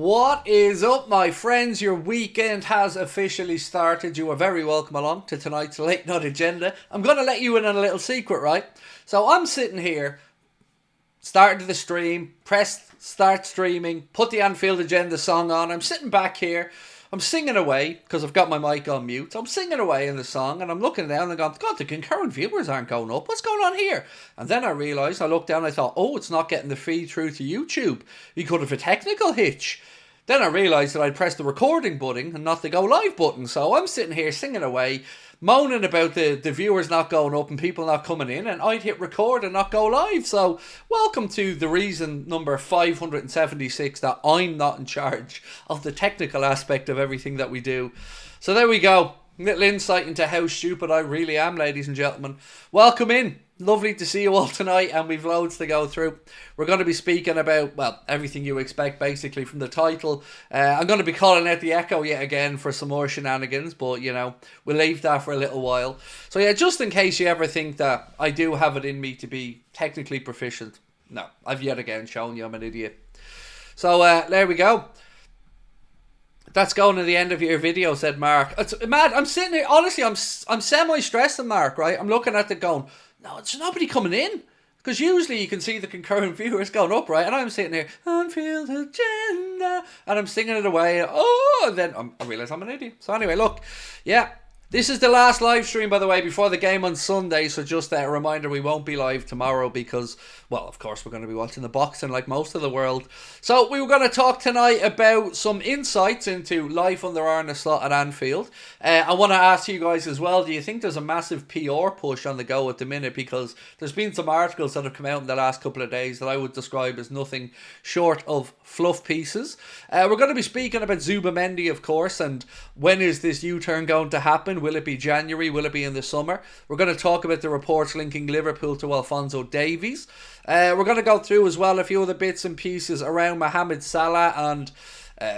What is up, my friends? Your weekend has officially started. You are very welcome along to tonight's late night agenda. I'm going to let you in on a little secret, right? So I'm sitting here, started the stream, pressed start streaming, put the Anfield Agenda song on. I'm sitting back here. I'm singing away because I've got my mic on mute. I'm singing away in the song and I'm looking down and going, God, the concurrent viewers aren't going up. What's going on here? And then I realised, I looked down and I thought, oh, it's not getting the feed through to YouTube. You could have a technical hitch. Then I realised that I'd pressed the recording button and not the go live button. So I'm sitting here singing away, moaning about the viewers not going up and people not coming in, and I'd hit record and not go live. So welcome to the reason number 576 that I'm not in charge of the technical aspect of everything that we do. So there we go. Little insight into how stupid I really am, ladies and gentlemen. Welcome in. Lovely to see you all tonight, and we've loads to go through. We're going to be speaking about, well, everything you expect basically from the title. I'm going to be calling out the echo yet again for some more shenanigans, but you know, we'll leave that for a little while. So yeah, just in case you ever think that I do have it in me to be technically proficient. No, I've yet again shown you I'm an idiot. So there we go. That's going to the end of your video, said Mark. It's mad. I'm sitting here, honestly, I'm semi-stressing, Mark, right? I'm looking at it going, no, there's nobody coming in. Because usually you can see the concurrent viewers going up, right? And I'm sitting here, Anfield Agenda, and I'm singing it away. And then I realise I'm an idiot. So anyway, look, yeah. This is the last live stream, by the way, before the game on Sunday. So just a reminder, we won't be live tomorrow because, well, of course, we're going to be watching the boxing like most of the world. So we were going to talk tonight about some insights into life under Arne Slot at Anfield. I want to ask you guys as well, do you think there's a massive PR push on the go at the minute? Because there's been some articles that have come out in the last couple of days that I would describe as nothing short of fluff pieces. We're going to be speaking about Zubimendi, of course, and when is this U-turn going to happen? Will it be January? Will it be in the summer? We're going to talk about the reports linking Liverpool to ALPHONSO Davies. We're going to go through as well a few of the bits and pieces around Mohamed Salah and,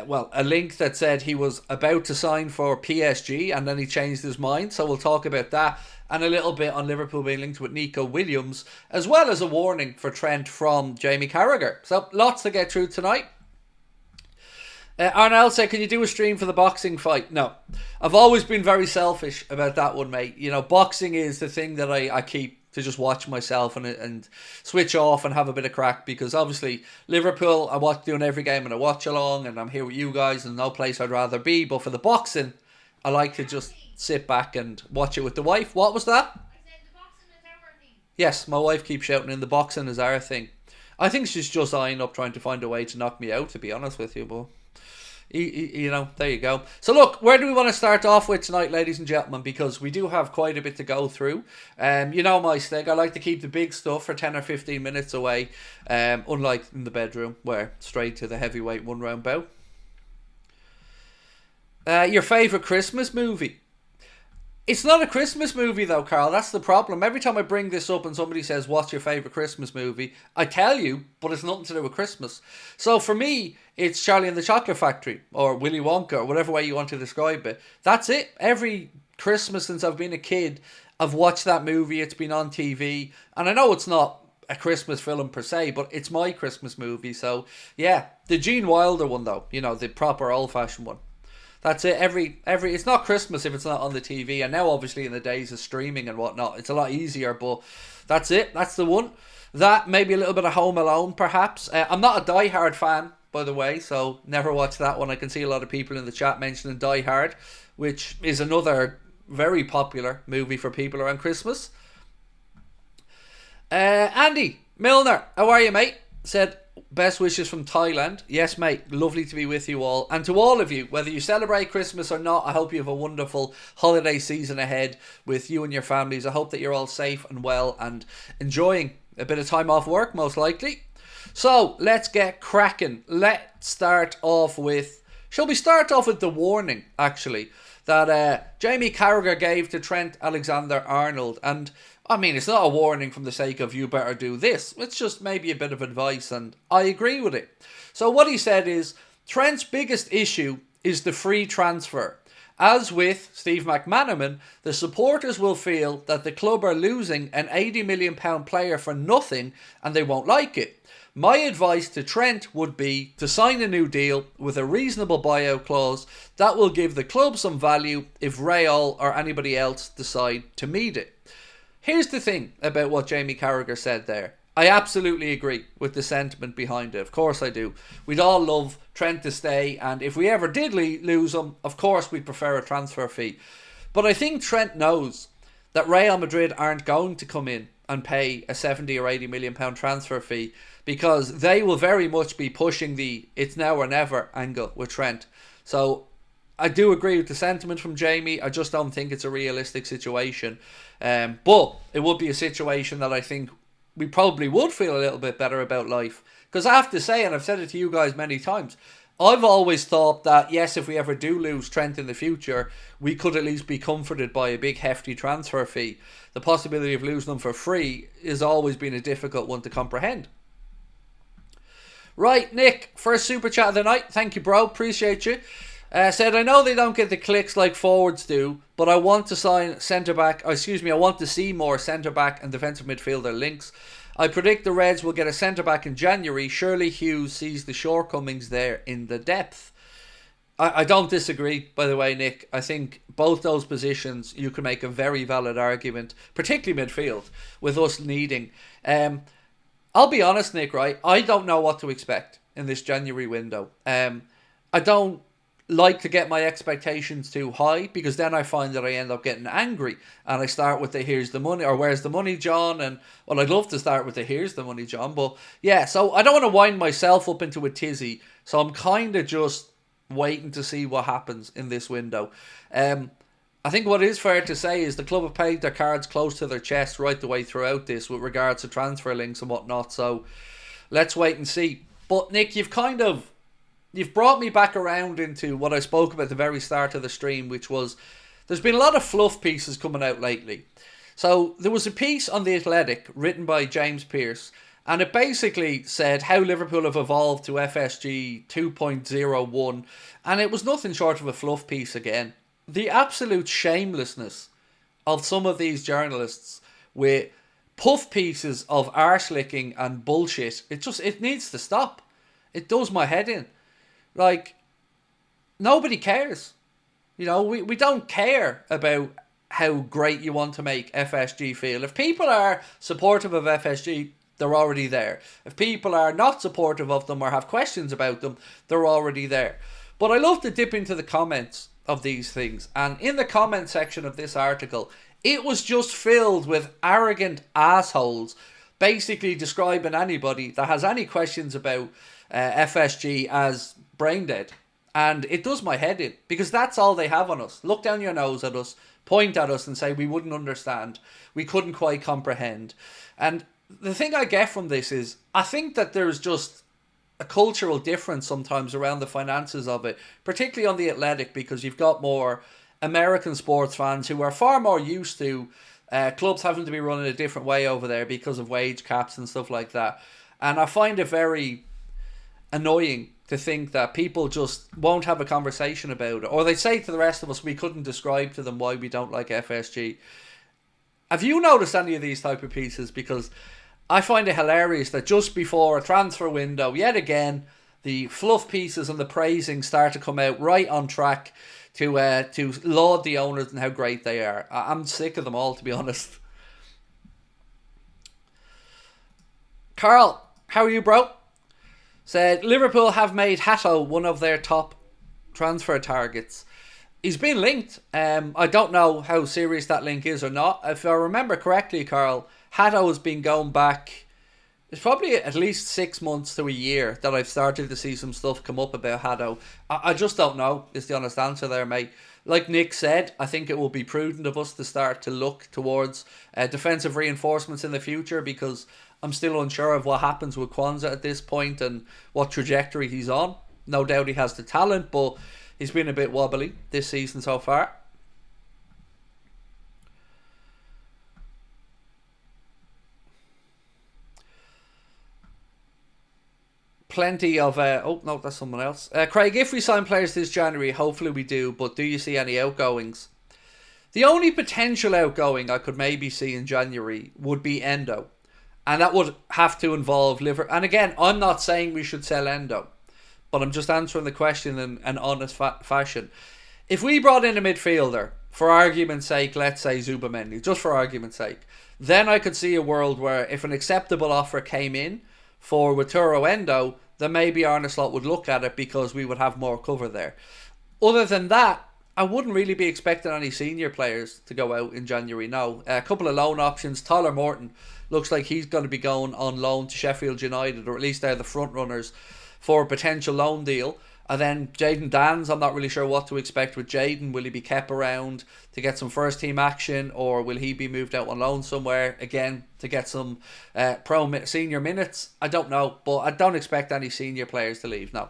well, a link that said he was about to sign for PSG and then he changed his mind. So we'll talk about that and a little bit on Liverpool being linked with Nico Williams, as well as a warning for Trent from Jamie Carragher. So lots to get through tonight. Arnell said, can you do a stream for the boxing fight? No. I've always been very selfish about that one, mate. You know, boxing is the thing that I keep to just watch myself and switch off and have a bit of crack, because obviously Liverpool, I watch doing every game and I watch along and I'm here with you guys and no place I'd rather be. But for the boxing, I like to just sit back and watch it with the wife. What was that? I said the boxing is our thing. Yes, my wife keeps shouting in the boxing is our thing. I think she's just eyeing up trying to find a way to knock me out, to be honest with you, but you know, there you go. So look, where do we want to start off with tonight, ladies and gentlemen? Because we do have quite a bit to go through. You know my stick, I like to keep the big stuff for 10 or 15 minutes away, unlike in the bedroom, where straight to the heavyweight one round bout. Your favourite Christmas movie? It's not a Christmas movie though, Carl. That's the problem. Every time I bring this up and somebody says, what's your favourite Christmas movie? I tell you, but it's nothing to do with Christmas. So for me, it's Charlie and the Chocolate Factory or Willy Wonka or whatever way you want to describe it. That's it. Every Christmas since I've been a kid, I've watched that movie. It's been on TV. And I know it's not a Christmas film per se, but it's my Christmas movie. So yeah, the Gene Wilder one though, you know, the proper old-fashioned one. That's it. Every it's not Christmas if it's not on the TV. And now obviously in the days of streaming and whatnot, it's a lot easier, but that's it. That's the one. That, maybe a little bit of Home Alone perhaps. I'm not a Die Hard fan, by the way, so never watched that one. I can see a lot of people in the chat mentioning Die Hard, which is another very popular movie for people around Christmas. Andy Milner, how are you, mate? Said, best wishes from Thailand. Yes, mate. Lovely to be with you all. And to all of you, whether you celebrate Christmas or not, I hope you have a wonderful holiday season ahead with you and your families. I hope that you're all safe and well and enjoying a bit of time off work, most likely. So, let's get cracking. Let's start off with... Shall we start off with the warning, actually, that Jamie Carragher gave to Trent Alexander-Arnold? And I mean, it's not a warning from the sake of you better do this. It's just maybe a bit of advice, and I agree with it. So what he said is, Trent's biggest issue is the free transfer. As with Steve McManaman, the supporters will feel that the club are losing an £80 million player for nothing and they won't like it. My advice to Trent would be to sign a new deal with a reasonable buyout clause that will give the club some value if Real or anybody else decide to meet it. Here's the thing about what Jamie Carragher said there. I absolutely agree with the sentiment behind it. Of course I do. We'd all love Trent to stay, and if we ever did lose him, of course we'd prefer a transfer fee. But I think Trent knows that Real Madrid aren't going to come in and pay a 70 or 80 million pound transfer fee, because they will very much be pushing the it's now or never angle with Trent. So I do agree with the sentiment from Jamie. I just don't think it's a realistic situation. But it would be a situation that I think we probably would feel a little bit better about life. Because I have to say, and I've said it to you guys many times, I've always thought that, yes, if we ever do lose Trent in the future, we could at least be comforted by a big hefty transfer fee. The possibility of losing them for free has always been a difficult one to comprehend. Right, Nick, first super chat of the night. Thank you, bro. Appreciate you. Said, I know they don't get the clicks like forwards do, but I want to sign centre-back. I want to see more centre-back and defensive midfielder links. I predict the Reds will get a centre-back in January. Surely Hughes sees the shortcomings there in the depth. I don't disagree, by the way, Nick. I think both those positions you can make a very valid argument, particularly midfield, with us needing. I'll be honest, Nick, right? I don't know what to expect in this January window. I don't like to get my expectations too high, because then I find that I end up getting angry and I start with the here's the money or where's the money, John, and well, I'd love to start with the here's the money, John, but yeah, so I don't want to wind myself up into a tizzy, so I'm kind of just waiting to see what happens in this window. I think what is fair to say is the club have played their cards close to their chest right the way throughout this with regards to transfer links and whatnot, so let's wait and see. But Nick, you've brought me back around into what I spoke about at the very start of the stream, which was there's been a lot of fluff pieces coming out lately. So there was a piece on The Athletic written by James Pearce, and it basically said how Liverpool have evolved to FSG 2.01, and it was nothing short of a fluff piece again. The absolute shamelessness of some of these journalists with puff pieces of arse-licking and bullshit, it needs to stop. It does my head in. Like, nobody cares. You know, we don't care about how great you want to make FSG feel. If people are supportive of FSG, they're already there. If people are not supportive of them or have questions about them, they're already there. But I love to dip into the comments of these things. And in the comment section of this article, it was just filled with arrogant assholes basically describing anybody that has any questions about FSG as brain dead. And it does my head in, because that's all they have on us. Look down your nose at us, point at us and say we wouldn't understand, we couldn't quite comprehend. And the thing I get from this is I think that there's just a cultural difference sometimes around the finances of it, particularly on The Athletic, because you've got more American sports fans who are far more used to clubs having to be run in a different way over there because of wage caps and stuff like that. And I find it very annoying to think that people just won't have a conversation about it, or they say to the rest of us we couldn't describe to them why we don't like FSG. Have you noticed any of these type of pieces? Because I find it hilarious that just before a transfer window, yet again, the fluff pieces and the praising start to come out right on track to laud the owners and how great they are. I'm sick of them all, to be honest. Carl, how are you, bro? Said Liverpool have made Hato one of their top transfer targets. He's been linked. I don't know how serious that link is or not. If I remember correctly, Carl, Hato has been going back, it's probably at least 6 months to a year that I've started to see some stuff come up about Hato. I just don't know, is the honest answer there, mate. Like Nick said, I think it will be prudent of us to start to look towards defensive reinforcements in the future, because I'm still unsure of what happens with Kwanzaa at this point and what trajectory he's on. No doubt he has the talent, but he's been a bit wobbly this season so far. Plenty of... oh, no, that's someone else. Craig, if we sign players this January, hopefully we do, but do you see any outgoings? The only potential outgoing I could maybe see in January would be Endo. And that would have to involve Liverpool. And again, I'm not saying we should sell Endo, but I'm just answering the question in an honest fashion. If we brought in a midfielder, for argument's sake, let's say Zubamendi, just for argument's sake, then I could see a world where if an acceptable offer came in for Wataru Endo, then maybe Arne Slot would look at it because we would have more cover there. Other than that, I wouldn't really be expecting any senior players to go out in January, no. A couple of loan options. Tyler Morton looks like he's going to be going on loan to Sheffield United, or at least they're the front runners for a potential loan deal. And then Jayden Danns, I'm not really sure what to expect with Jayden. Will he be kept around to get some first team action, or will he be moved out on loan somewhere again to get some senior minutes? I don't know, but I don't expect any senior players to leave, no.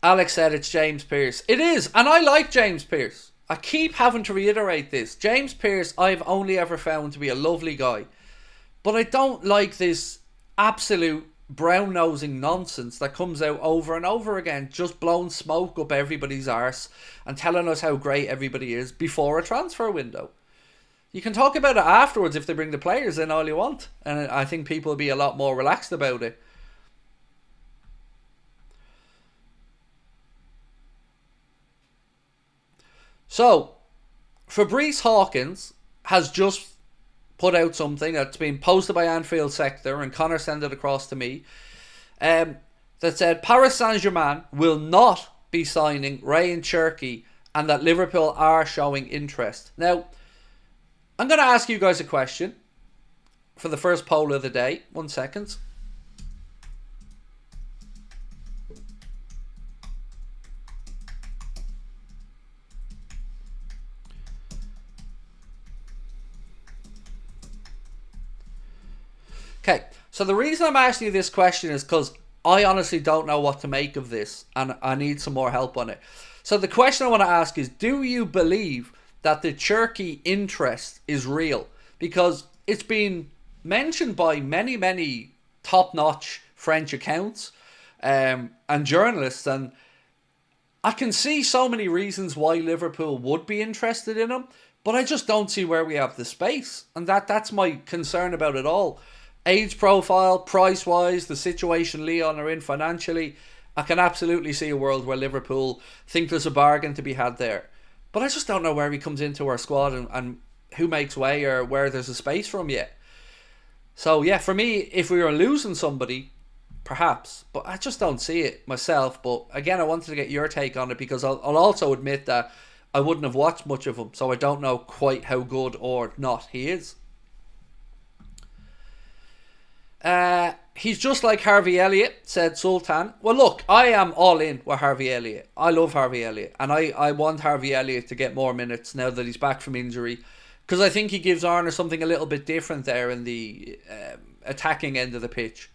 Alex said it's James Pearce. It is, and I like James Pearce. I keep having to reiterate this. James Pearce I've only ever found to be a lovely guy. But I don't like this absolute brown-nosing nonsense that comes out over and over again, just blowing smoke up everybody's arse and telling us how great everybody is before a transfer window. You can talk about it afterwards if they bring the players in all you want, and I think people will be a lot more relaxed about it. So, Fabrice Hawkins has just put out something that's been posted by Anfield Sector, and Connor sent it across to me, that said Paris Saint-Germain will not be signing Ryan Cherki and that Liverpool are showing interest. Now, I'm going to ask you guys a question for the first poll of the day. 1 second. Okay, so the reason I'm asking you this question is because I honestly don't know what to make of this, and I need some more help on it. So the question I want to ask is, do you believe that the Cherki interest is real? Because it's been mentioned by many top-notch French accounts and journalists, and I can see so many reasons why Liverpool would be interested in him, but I just don't see where we have the space, and that's my concern about it all. Age profile, price-wise, the situation Lyon are in financially, I can absolutely see a world where Liverpool think there's a bargain to be had there. But I just don't know where he comes into our squad and who makes way or where there's a space for him yet. So yeah, for me, if we were losing somebody, perhaps. But I just don't see it myself. But again, I wanted to get your take on it because I'll also admit that I wouldn't have watched much of him. So I don't know quite how good or not he is. He's just like Harvey Elliott, said Sultan. Well, look, I am all in with Harvey Elliott. I love Harvey Elliott, and I want Harvey Elliott to get more minutes now that he's back from injury, because I think he gives Arne something a little bit different there in the attacking end of the pitch.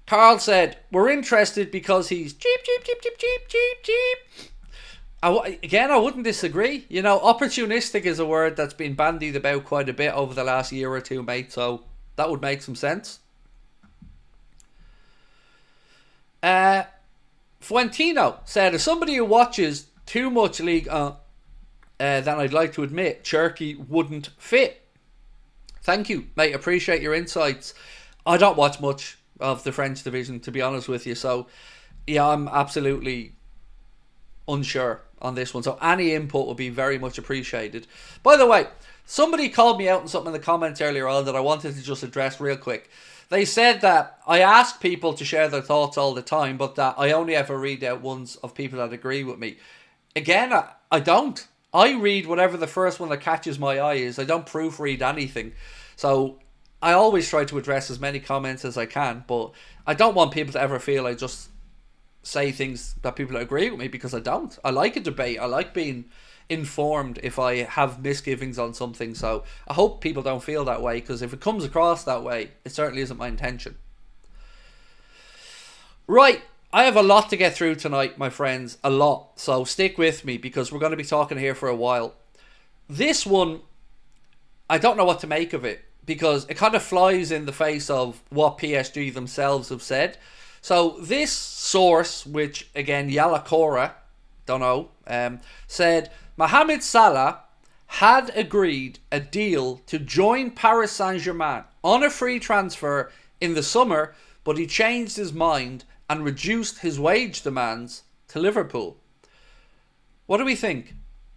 Carl said, we're interested because he's cheap. I wouldn't disagree. You know, opportunistic is a word that's been bandied about quite a bit over the last year or two, mate. So that would make some sense. Fuentino said, as somebody who watches too much League than I'd like to admit, Cherki wouldn't fit. Thank you, mate. Appreciate your insights. I don't watch much of the French division, to be honest with you. So, yeah, I'm absolutely unsure on this one, so any input would be very much appreciated. By the way, somebody called me out on something in the comments earlier on that I wanted to just address real quick. They said that I ask people to share their thoughts all the time, but that I only ever read out ones of people that agree with me. Again, I don't. I read whatever the first one that catches my eye is. I don't proofread anything. So I always try to address as many comments as I can, but I don't want people to ever feel I just say things that people agree with me, because I don't. I like a debate. I like being informed if I have misgivings on something. So I hope people don't feel that way, because if it comes across that way, it certainly isn't my intention. Right, I have a lot to get through tonight, my friends. A lot. So stick with me, because we're going to be talking here for a while. This one, I don't know what to make of it, because it kind of flies in the face of what PSG themselves have said. So this source, which again Yala Cora, don't know, said Mohamed Salah had agreed a deal to join Paris Saint-Germain on a free transfer in the summer, but he changed his mind and reduced his wage demands to Liverpool. What do we think?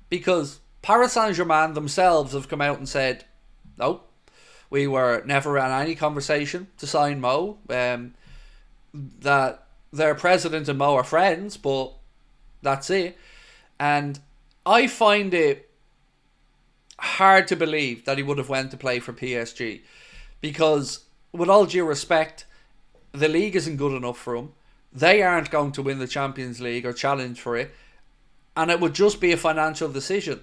Because Paris Saint-Germain themselves have come out and said, no, we were never in any conversation to sign Mo. That their president and Mo are friends, but that's it. And I find it hard to believe that he would have went to play for PSG, because with all due respect, the league isn't good enough for him. They aren't going to win the Champions League or challenge for it, and it would just be a financial decision.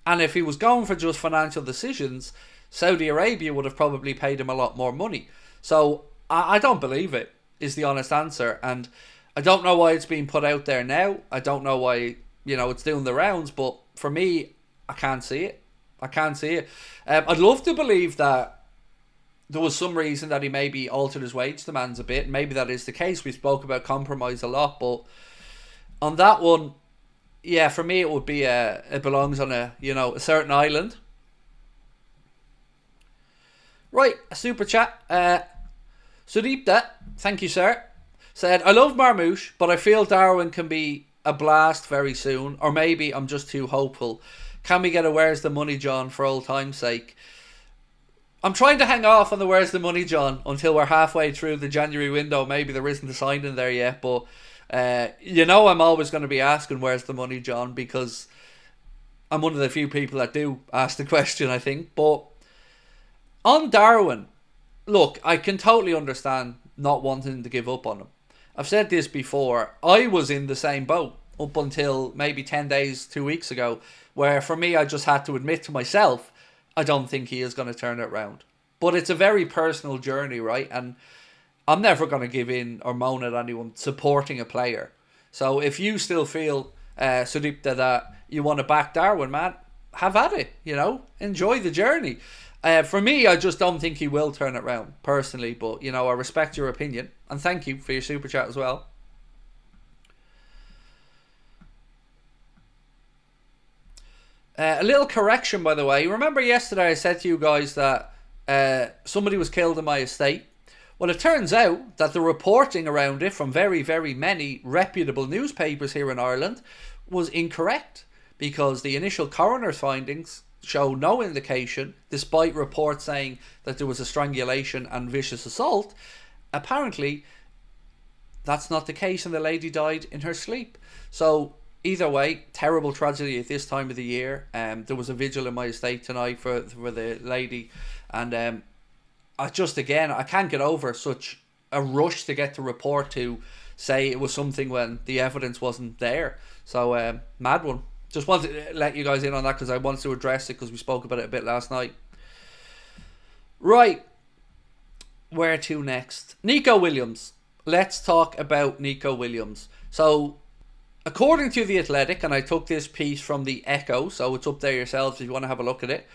And if he was going for just financial decisions, Saudi Arabia would have probably paid him a lot more money. So I don't believe it, is the honest answer. And I don't know why it's being put out there now. I don't know why, it's doing the rounds. But for me, I can't see it. I can't see it. I'd love to believe that there was some reason that he maybe altered his wage demands a bit. Maybe that is the case. We spoke about compromise a lot. But on that one, yeah, for me it would be it belongs on a certain island. Right, a super chat. Sudeepta, thank you, sir, said, I love Marmouche, but I feel Darwin can be a blast very soon. Or maybe I'm just too hopeful. Can we get a Where's the Money John for old time's sake? I'm trying to hang off on the Where's the Money John until we're halfway through the January window. Maybe there isn't a signing there yet, but I'm always going to be asking Where's the Money John, because I'm one of the few people that do ask the question, I think. But on Darwin, look, I can totally understand not wanting to give up on him. I've said this before. I was in the same boat up until maybe 10 days, 2 weeks ago, where for me, I just had to admit to myself, I don't think he is going to turn it around. But it's a very personal journey, right? And I'm never going to give in or moan at anyone supporting a player. So if you still feel, Sudipta, that you want to back Darwin, man, have at it, enjoy the journey. For me, I just don't think he will turn it around, personally. But, I respect your opinion. And thank you for your super chat as well. A little correction, by the way. Remember yesterday I said to you guys that somebody was killed in my estate? Well, it turns out that the reporting around it from very, very many reputable newspapers here in Ireland was incorrect, because the initial coroner's findings show no indication, despite reports saying that there was a strangulation and vicious assault. Apparently, that's not the case, and the lady died in her sleep. So either way, terrible tragedy at this time of the year. There was a vigil in my estate tonight for the lady, and I can't get over such a rush to get the report to say it was something when the evidence wasn't there. So mad one. Just wanted to let you guys in on that, because I wanted to address it, because we spoke about it a bit last night. Right, where to next? Nico Williams. Let's talk about Nico Williams. So, according to The Athletic, and I took this piece from the Echo, so it's up there yourselves if you want to have a look at it.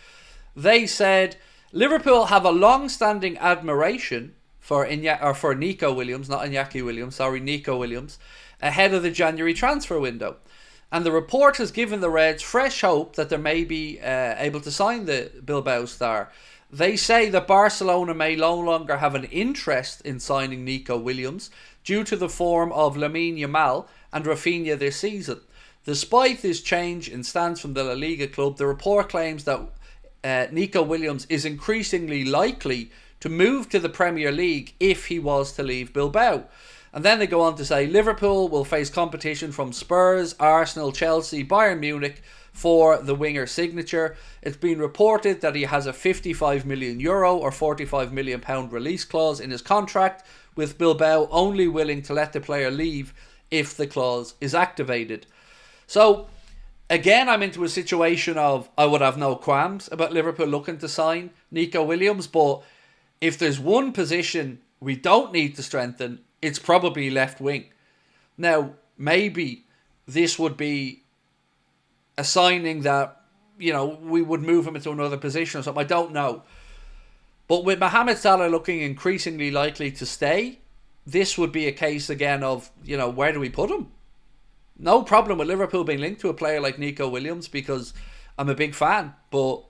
They said Liverpool have a long-standing admiration for Nico Williams, not Iñaki Williams, sorry, Nico Williams, ahead of the January transfer window. And the report has given the Reds fresh hope that they may be able to sign the Bilbao star. They say that Barcelona may no longer have an interest in signing Nico Williams due to the form of Lamine Yamal and Rafinha this season. Despite this change in stance from the La Liga club, the report claims that Nico Williams is increasingly likely to move to the Premier League if he was to leave Bilbao. And then they go on to say Liverpool will face competition from Spurs, Arsenal, Chelsea, Bayern Munich for the winger signature. It's been reported that he has a €55 million or £45 million release clause in his contract, with Bilbao only willing to let the player leave if the clause is activated. So, again, I'm into a situation of I would have no qualms about Liverpool looking to sign Nico Williams, but if there's one position we don't need to strengthen, it's probably left wing. Now, maybe this would be a signing that, we would move him into another position or something. I don't know. But with Mohamed Salah looking increasingly likely to stay, this would be a case again of, where do we put him? No problem with Liverpool being linked to a player like Nico Williams, because I'm a big fan. But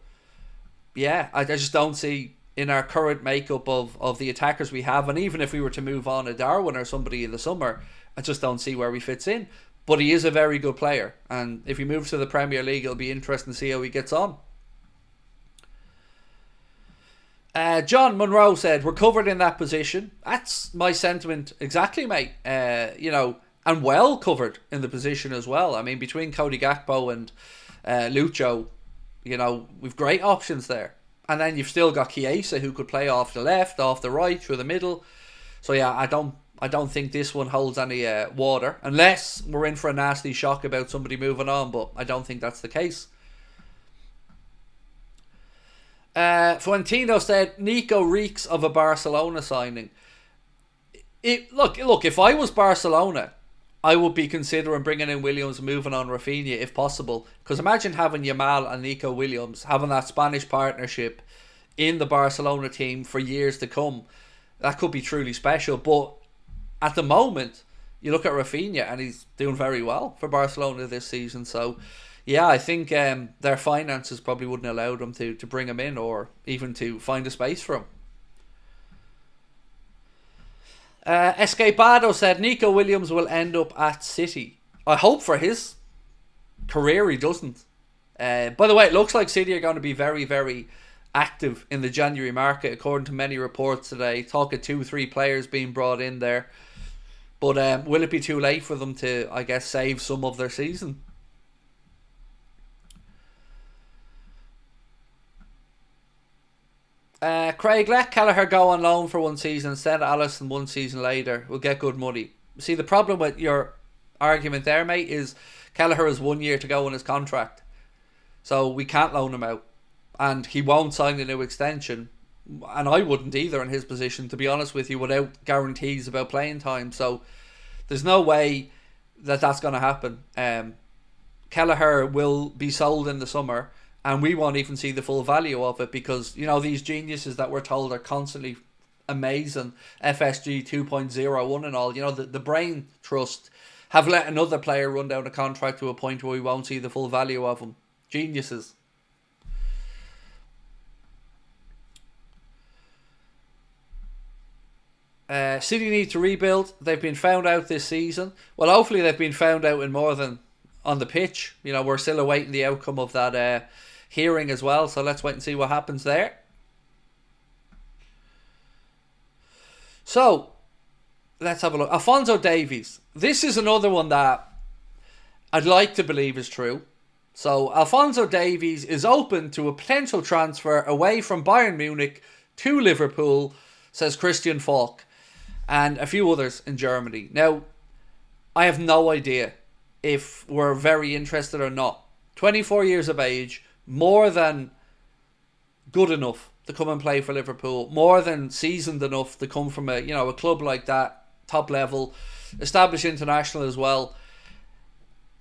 yeah, I just don't see in our current makeup of the attackers we have, and even if we were to move on a Darwin or somebody in the summer, I just don't see where he fits in. But he is a very good player, and if he moves to the Premier League, it'll be interesting to see how he gets on. John Monroe said, we're covered in that position. That's my sentiment exactly, mate. And well covered in the position as well. I mean, between Cody Gakpo and Lucho, we've great options there. And then you've still got Chiesa, who could play off the left, off the right, through the middle. So yeah, I don't think this one holds any water, unless we're in for a nasty shock about somebody moving on. But I don't think that's the case. Fuentino said Nico reeks of a Barcelona signing. Look, if I was Barcelona, I would be considering bringing in Williams and moving on Rafinha if possible. Because imagine having Yamal and Nico Williams, having that Spanish partnership in the Barcelona team for years to come. That could be truly special. But at the moment, you look at Rafinha and he's doing very well for Barcelona this season. So yeah, I think their finances probably wouldn't allow them to bring him in or even to find a space for him. Escapado said Nico Williams will end up at City. I hope for his career he doesn't. By the way, it looks like City are going to be very, very active in the January market, according to many reports today. Talk of 2-3 players being brought in there. But will it be too late for them to, I guess, save some of their season? Craig, let Kelleher go on loan for one season, send Alisson 1 season later. We'll get good money. See, the problem with your argument there, mate, is Kelleher has 1 year to go on his contract. So we can't loan him out. And he won't sign a new extension. And I wouldn't either in his position, to be honest with you, without guarantees about playing time. So there's no way that that's going to happen. Kelleher will be sold in the summer, and we won't even see the full value of it because, these geniuses that we're told are constantly amazing, FSG 2.01 and all, the brain trust have let another player run down a contract to a point where we won't see the full value of them. Geniuses. City need to rebuild. They've been found out this season. Well, hopefully they've been found out in more than on the pitch. We're still awaiting the outcome of that hearing as well, so let's wait and see what happens there. So let's have a look. Alphonso Davies. This is another one that I'd like to believe is true. So Alphonso Davies is open to a potential transfer away from Bayern Munich to Liverpool, says Christian Falk and a few others in Germany. Now, I have no idea if we're very interested or not. 24 years of age, more than good enough to come and play for Liverpool, more than seasoned enough to come from a club like that, top level, established international as well.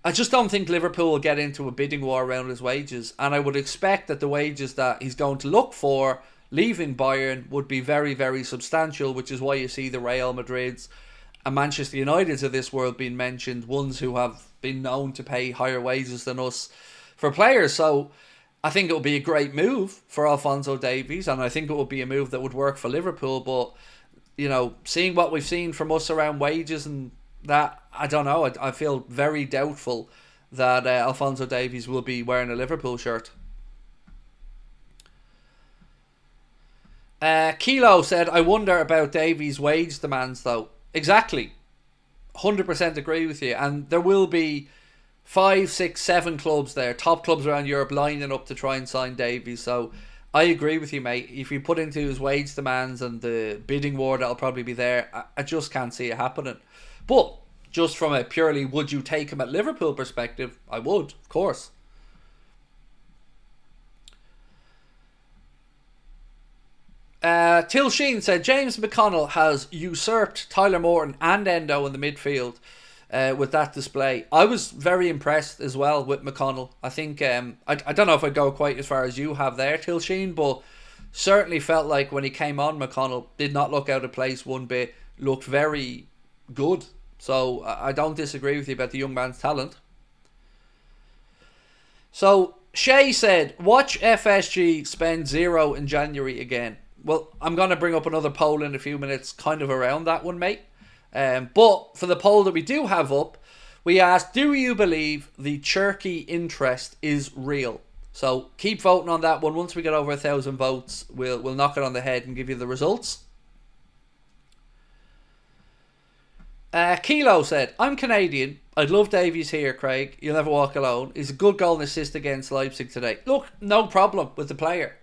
I just don't think Liverpool will get into a bidding war around his wages, and I would expect that the wages that he's going to look for leaving Bayern would be very, very substantial, which is why you see the Real Madrids and Manchester Uniteds of this world being mentioned, ones who have been known to pay higher wages than us for players. So I think it would be a great move for Alphonso Davies, and I think it would be a move that would work for Liverpool. But, seeing what we've seen from us around wages and that, I don't know. I feel very doubtful that Alphonso Davies will be wearing a Liverpool shirt. Kilo said, I wonder about Davies' wage demands though. Exactly. 100% agree with you. And there will be 5, 6, 7 clubs there, top clubs around Europe, lining up to try and sign Davies. So I agree with you, mate. If you put into his wage demands and the bidding war that'll probably be there, I just can't see it happening. But just from a purely would you take him at Liverpool perspective, I would, of course. Till Sheen said James McConnell has usurped Tyler Morton and Endo in the midfield with that display. I was very impressed as well with McConnell. I think I don't know if I'd go quite as far as you have there, Till Sheen, but certainly felt like when he came on, McConnell did not look out of place one bit, looked very good. So I don't disagree with you about the young man's talent. So Shay said, watch FSG spend 0 in January again. Well, I'm going to bring up another poll in a few minutes kind of around that one, mate. But for the poll that we do have up, we asked, do you believe the Turkey interest is real? So keep voting on that one. Once we get over 1,000 votes, we'll knock it on the head and give you the results. Kilo said, I'm Canadian. I'd love Davies here, Craig. You'll never walk alone. He's a good goal and assist against Leipzig today. Look, no problem with the player.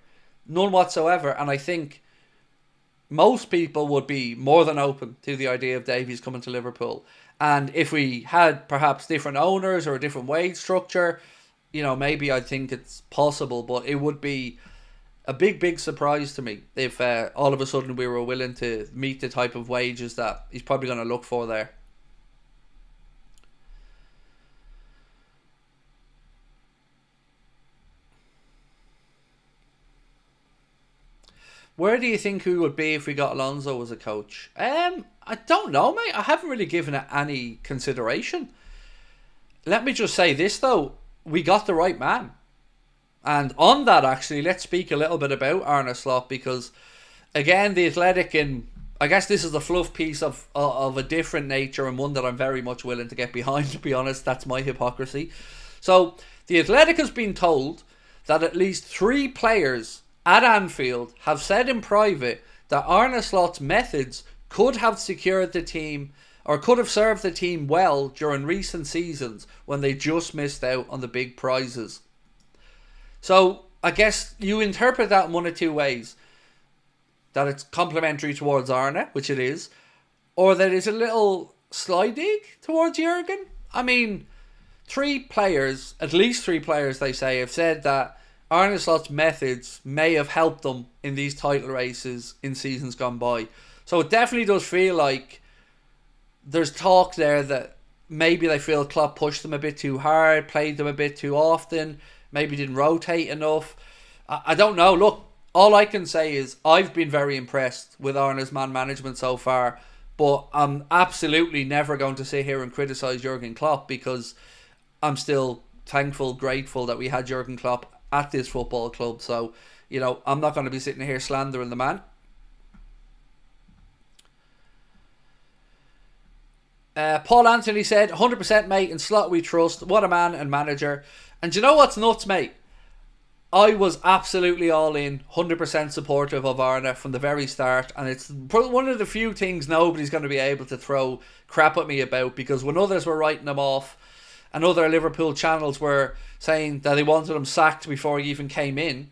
None whatsoever. And I think most people would be more than open to the idea of Davies coming to Liverpool. And if we had perhaps different owners or a different wage structure, you know, maybe I think it's possible. But it would be a big surprise to me if all of a sudden we were willing to meet the type of wages that he's probably going to look for there. Where do you think we would be if we got Alonso as a coach? I don't know, mate. I haven't really given it any consideration. Let me just say this, though. We got the right man. And on that, actually, let's speak a little bit about Arne Slot, because, again, the Athletic, and I guess this is a fluff piece of a different nature, and one that I'm very much willing to get behind, to be honest. That's my hypocrisy. So, the Athletic has been told that at least 3 players at Anfield have said in private that Arne Slot's methods could have secured the team, or could have served the team well during recent seasons when they just missed out on the big prizes. So I guess you interpret that in one of two ways. That it's complimentary towards Arne, which it is, or that it's a little sly dig towards Jurgen. I mean, 3 players, at least 3 players they say, have said that Arne Slot's methods may have helped them in these title races in seasons gone by. So it definitely does feel like there's talk there that maybe they feel Klopp pushed them a bit too hard, played them a bit too often, maybe didn't rotate enough. I don't know. Look, all I can say is I've been very impressed with Arne's man management so far, but I'm absolutely never going to sit here and criticise Jurgen Klopp, because I'm still thankful, grateful that we had Jurgen Klopp at this football club. So, you know, I'm not going to be sitting here slandering the man. Paul Anthony said, 100% mate, in Slot we trust. What a man and manager. And do you know what's nuts, mate? I was absolutely all in, 100% supportive of Arne from the very start. And it's one of the few things nobody's going to be able to throw crap at me about, because when others were writing him off and other Liverpool channels were saying that they wanted him sacked before he even came in,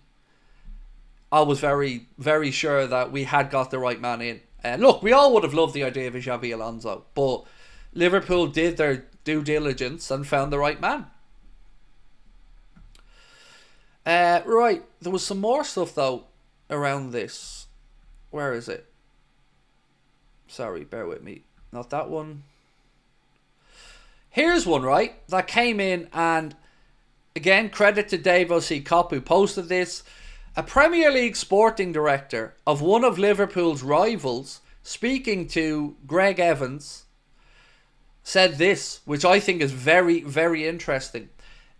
I was very, very sure that we had got the right man in. Look, we all would have loved the idea of a Xabi Alonso, but Liverpool did their due diligence and found the right man. Right, there was some more stuff though around this. Where is it? Sorry, bear with me. Not that one. Here's one, right, that came in, and again, credit to Dave O.C. Kopp who posted this. A Premier League sporting director of one of Liverpool's rivals, speaking to Greg Evans, said this, which I think is very, very interesting.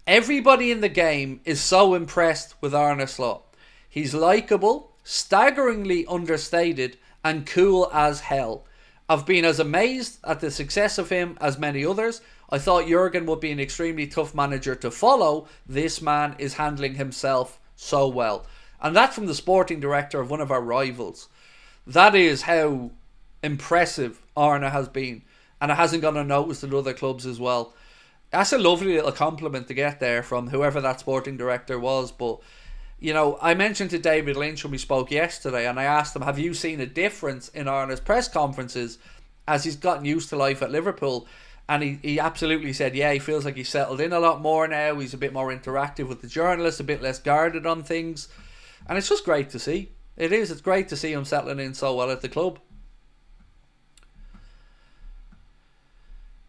Everybody in the game is so impressed with Arne Slot. He's likeable, staggeringly understated, and cool as hell. I've been as amazed at the success of him as many others. I thought Jurgen would be an extremely tough manager to follow. This man is handling himself so well. And that's from the sporting director of one of our rivals. That is how impressive Arne has been. And it hasn't gone unnoticed in other clubs as well. That's a lovely little compliment to get there from whoever that sporting director was. But, you know, I mentioned to David Lynch when we spoke yesterday, and I asked him, have you seen a difference in Arne's press conferences as he's gotten used to life at Liverpool? And he absolutely said, yeah, he feels like he's settled in a lot more now. He's a bit more interactive with the journalists, a bit less guarded on things. And it's just great to see. It is. It's great to see him settling in so well at the club.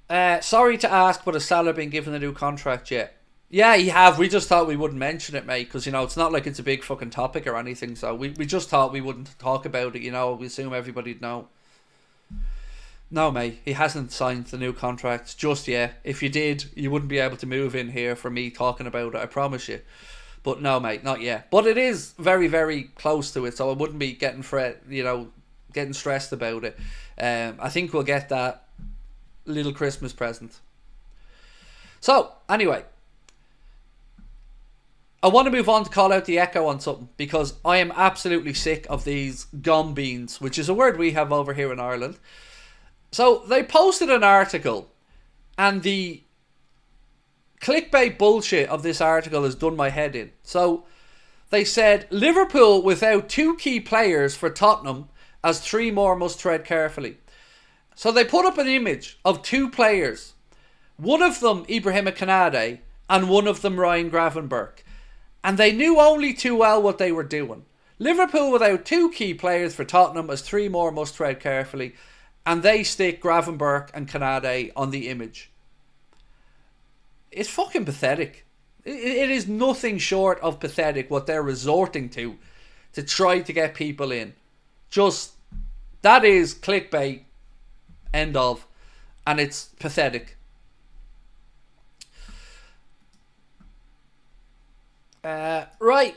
Sorry to ask, but has Salah been given a new contract yet? Yeah, he have. We just thought we wouldn't mention it, mate, because, you know, it's not like it's a big fucking topic or anything. So we just thought we wouldn't talk about it, you know. We assume everybody'd know. No, mate, he hasn't signed the new contract just yet. If you did, you wouldn't be able to move in here for me talking about it, I promise you. But no, mate, not yet. But it is very, very close to it, so I wouldn't be getting getting stressed about it. I think we'll get that little Christmas present. So, anyway, I want to move on to call out the Echo on something, because I am absolutely sick of these gum beans, which is a word we have over here in Ireland. So, they posted an article, and the clickbait bullshit of this article has done my head in. So, they said, Liverpool without 2 key players for Tottenham, as 3 more must tread carefully. So, they put up an image of 2 players. One of them, Ibrahima Konate, and one of them, Ryan Gravenberch. And they knew only too well what they were doing. Liverpool without 2 key players for Tottenham, as 3 more must tread carefully. And they stick Gravenberch and Konate on the image. It's fucking pathetic. It is nothing short of pathetic what they're resorting to try to get people in. Just, that is clickbait. End of. And it's pathetic. Right.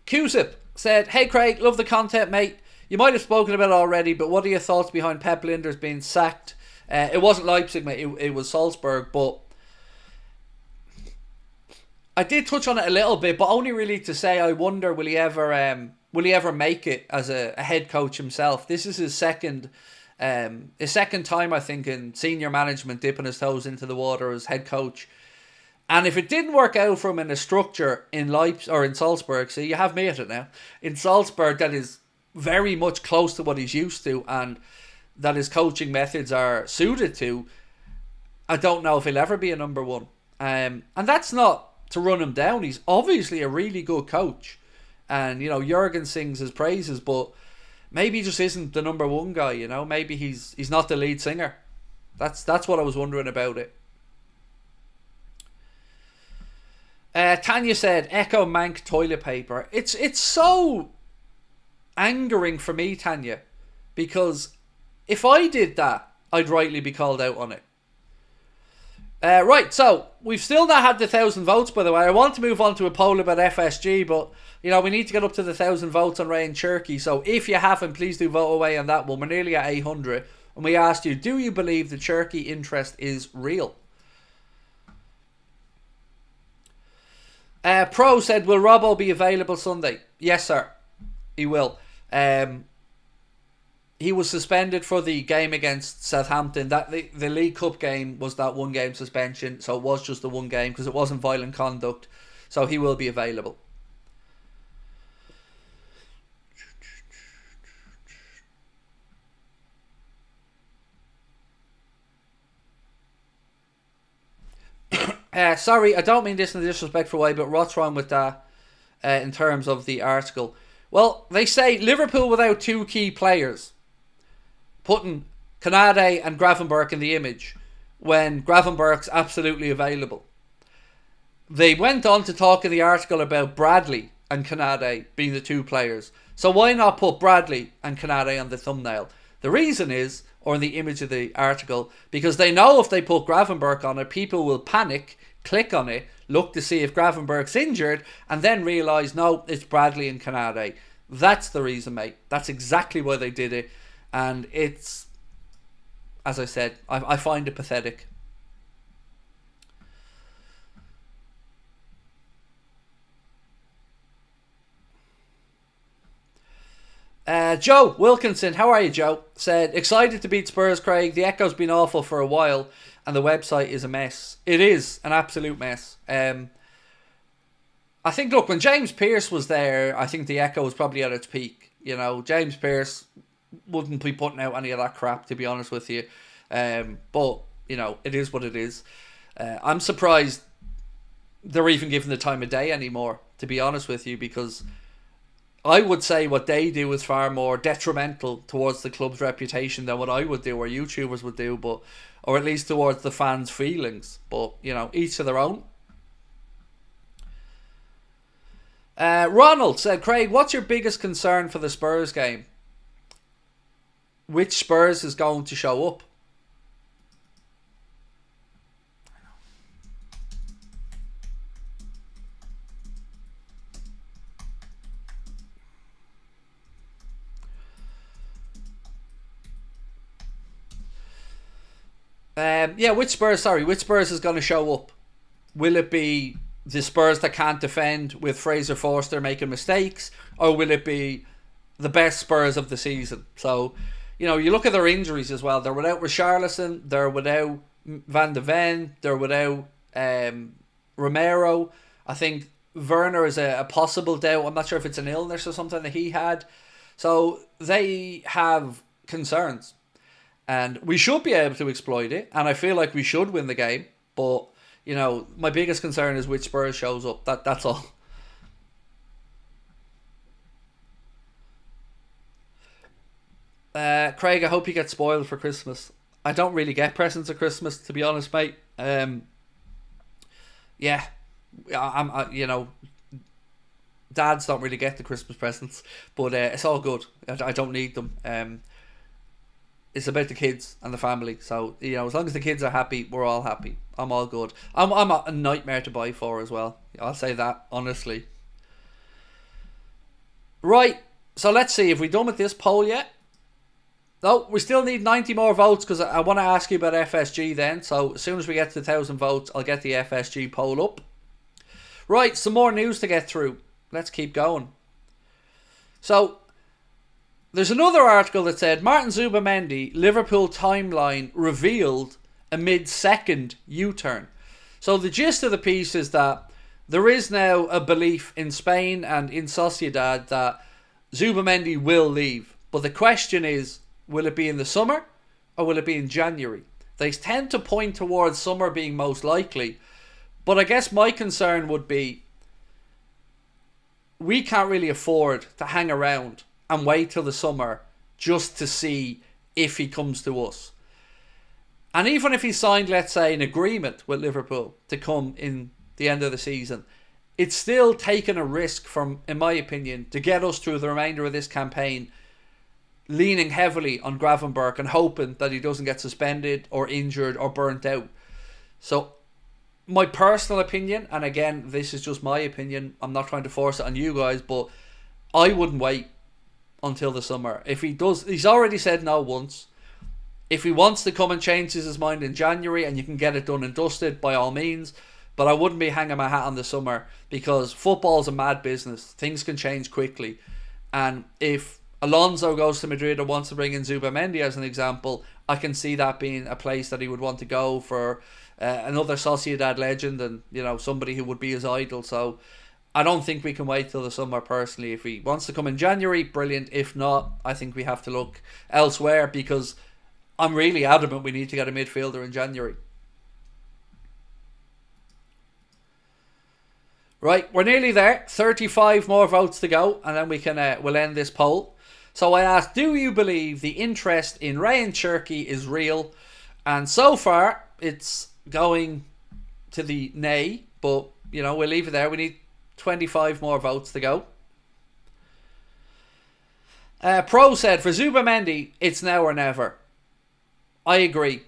Q-Zip said, hey Craig, love the content, mate. You might have spoken about it already, but what are your thoughts behind Pep Linders being sacked? It wasn't Leipzig, mate. It was Salzburg, but I did touch on it a little bit, but only really to say I wonder will he ever make it as a head coach himself. This is his second time, I think, in senior management, dipping his toes into the water as head coach. And if it didn't work out for him in a structure in Leipzig or in Salzburg, so you have me at it now, in Salzburg that is very much close to what he's used to and that his coaching methods are suited to, I don't know if he'll ever be a number 1. And that's not to run him down. He's obviously a really good coach. And, Jurgen sings his praises, but maybe he just isn't the number 1 guy, Maybe he's not the lead singer. That's what I was wondering about it. Tanya said, Echo Mank toilet paper. It's so angering for me, Tanya, because if I did that, I'd rightly be called out on it. Right, so we've still not had the 1,000 votes, by the way. I want to move on to a poll about FSG, but we need to get up to the 1,000 votes on Ray and Cherky. So if you haven't, please do vote away on that one. We're nearly at 800, and we asked you, do you believe the Cherky interest is real? Pro said, will Robbo be available Sunday? Yes, sir. He will. He was suspended for the game against Southampton. That the League Cup game was that 1 game suspension, so it was just the 1 game because it wasn't violent conduct. So he will be available. Sorry, I don't mean this in a disrespectful way, but what's wrong with that in terms of the article? Well, they say Liverpool without 2 key players, putting Konate and Gravenberch in the image when Gravenberch's absolutely available. They went on to talk in the article about Bradley and Konate being the 2 players. So why not put Bradley and Konate on the thumbnail? The reason is, or in the image of the article, because they know if they put Gravenberch on it, people will panic, click on it, look to see if Gravenberch's injured, and then realise, no, it's Bradley and Konate. That's the reason, mate. That's exactly why they did it. And it's, as I said, I find it pathetic. Joe Wilkinson, how are you, Joe? Said, excited to beat Spurs, Craig. The echo's been awful for a while and the website is a mess. It is an absolute mess. I think, look, when James Pearce was there, I think the echo was probably at its peak. James Pearce wouldn't be putting out any of that crap, to be honest with you. But, it is what it is. I'm surprised they're even given the time of day anymore, to be honest with you, because I would say what they do is far more detrimental towards the club's reputation than what I would do or YouTubers would do, or at least towards the fans' feelings. But, each to their own. Ronald said, Craig, what's your biggest concern for the Spurs game? Which Spurs is going to show up? Yeah, which Spurs? Sorry, which Spurs is going to show up? Will it be the Spurs that can't defend with Fraser Forster making mistakes, or will it be the best Spurs of the season? So, you know, you look at their injuries as well. They're without Richarlison, they're without Van de Ven, they're without Romero. I think Werner is a possible doubt. I'm not sure if it's an illness or something that he had. So they have concerns. And we should be able to exploit it. And I feel like we should win the game. But, you know, my biggest concern is which Spurs shows up. That's all. Craig, I hope you get spoiled for Christmas. I don't really get presents at Christmas, to be honest, mate. Yeah. You know, dads don't really get the Christmas presents. But it's all good. I don't need them. It's about the kids and the family. So, you know, as long as the kids are happy, we're all happy. I'm all good. I'm a nightmare to buy for as well. I'll say that, honestly. Right. So let's see. Have we done with this poll yet? No, we still need 90 more votes because I want to ask you about FSG then. So as soon as we get to 1,000 votes, I'll get the FSG poll up. Right. Some more news to get through. Let's keep going. So there's another article that said Martin Zubimendi, Liverpool timeline revealed amid second U-turn. So the gist of the piece is that there is now a belief in Spain and in Sociedad that Zubimendi will leave. But the question is, will it be in the summer or will it be in January? They tend to point towards summer being most likely. But I guess my concern would be we can't really afford to hang around and wait till the summer just to see if he comes to us. And even if he signed, let's say, an agreement with Liverpool to come in the end of the season, it's still taking a risk from, in my opinion, to get us through the remainder of this campaign, leaning heavily on Gravenberch and hoping that he doesn't get suspended or injured or burnt out. So my personal opinion, and again, this is just my opinion, I'm not trying to force it on you guys, but I wouldn't wait until the summer. If he does, he's already said no once. If he wants to come and changes his mind in January and you can get it done and dusted, by all means. But I wouldn't be hanging my hat on the summer because football's a mad business. Things can change quickly. And if Alonso goes to Madrid or wants to bring in Zubimendi as an example, I can see that being a place that he would want to go for another Sociedad legend and, you know, somebody who would be his idol. So I don't think we can wait till the summer personally. If he wants to come in January, brilliant. If not, I think we have to look elsewhere because I'm really adamant we need to get a midfielder in January. Right, we're nearly there. 35 more votes to go and then we can we'll end this poll. So I asked, do you believe the interest in Ryan Cherky is real? And so far, it's going to the nay, but, you know, we'll leave it there. We need 25 more votes to go. Pro said, for Zubimendi, it's now or never. I agree.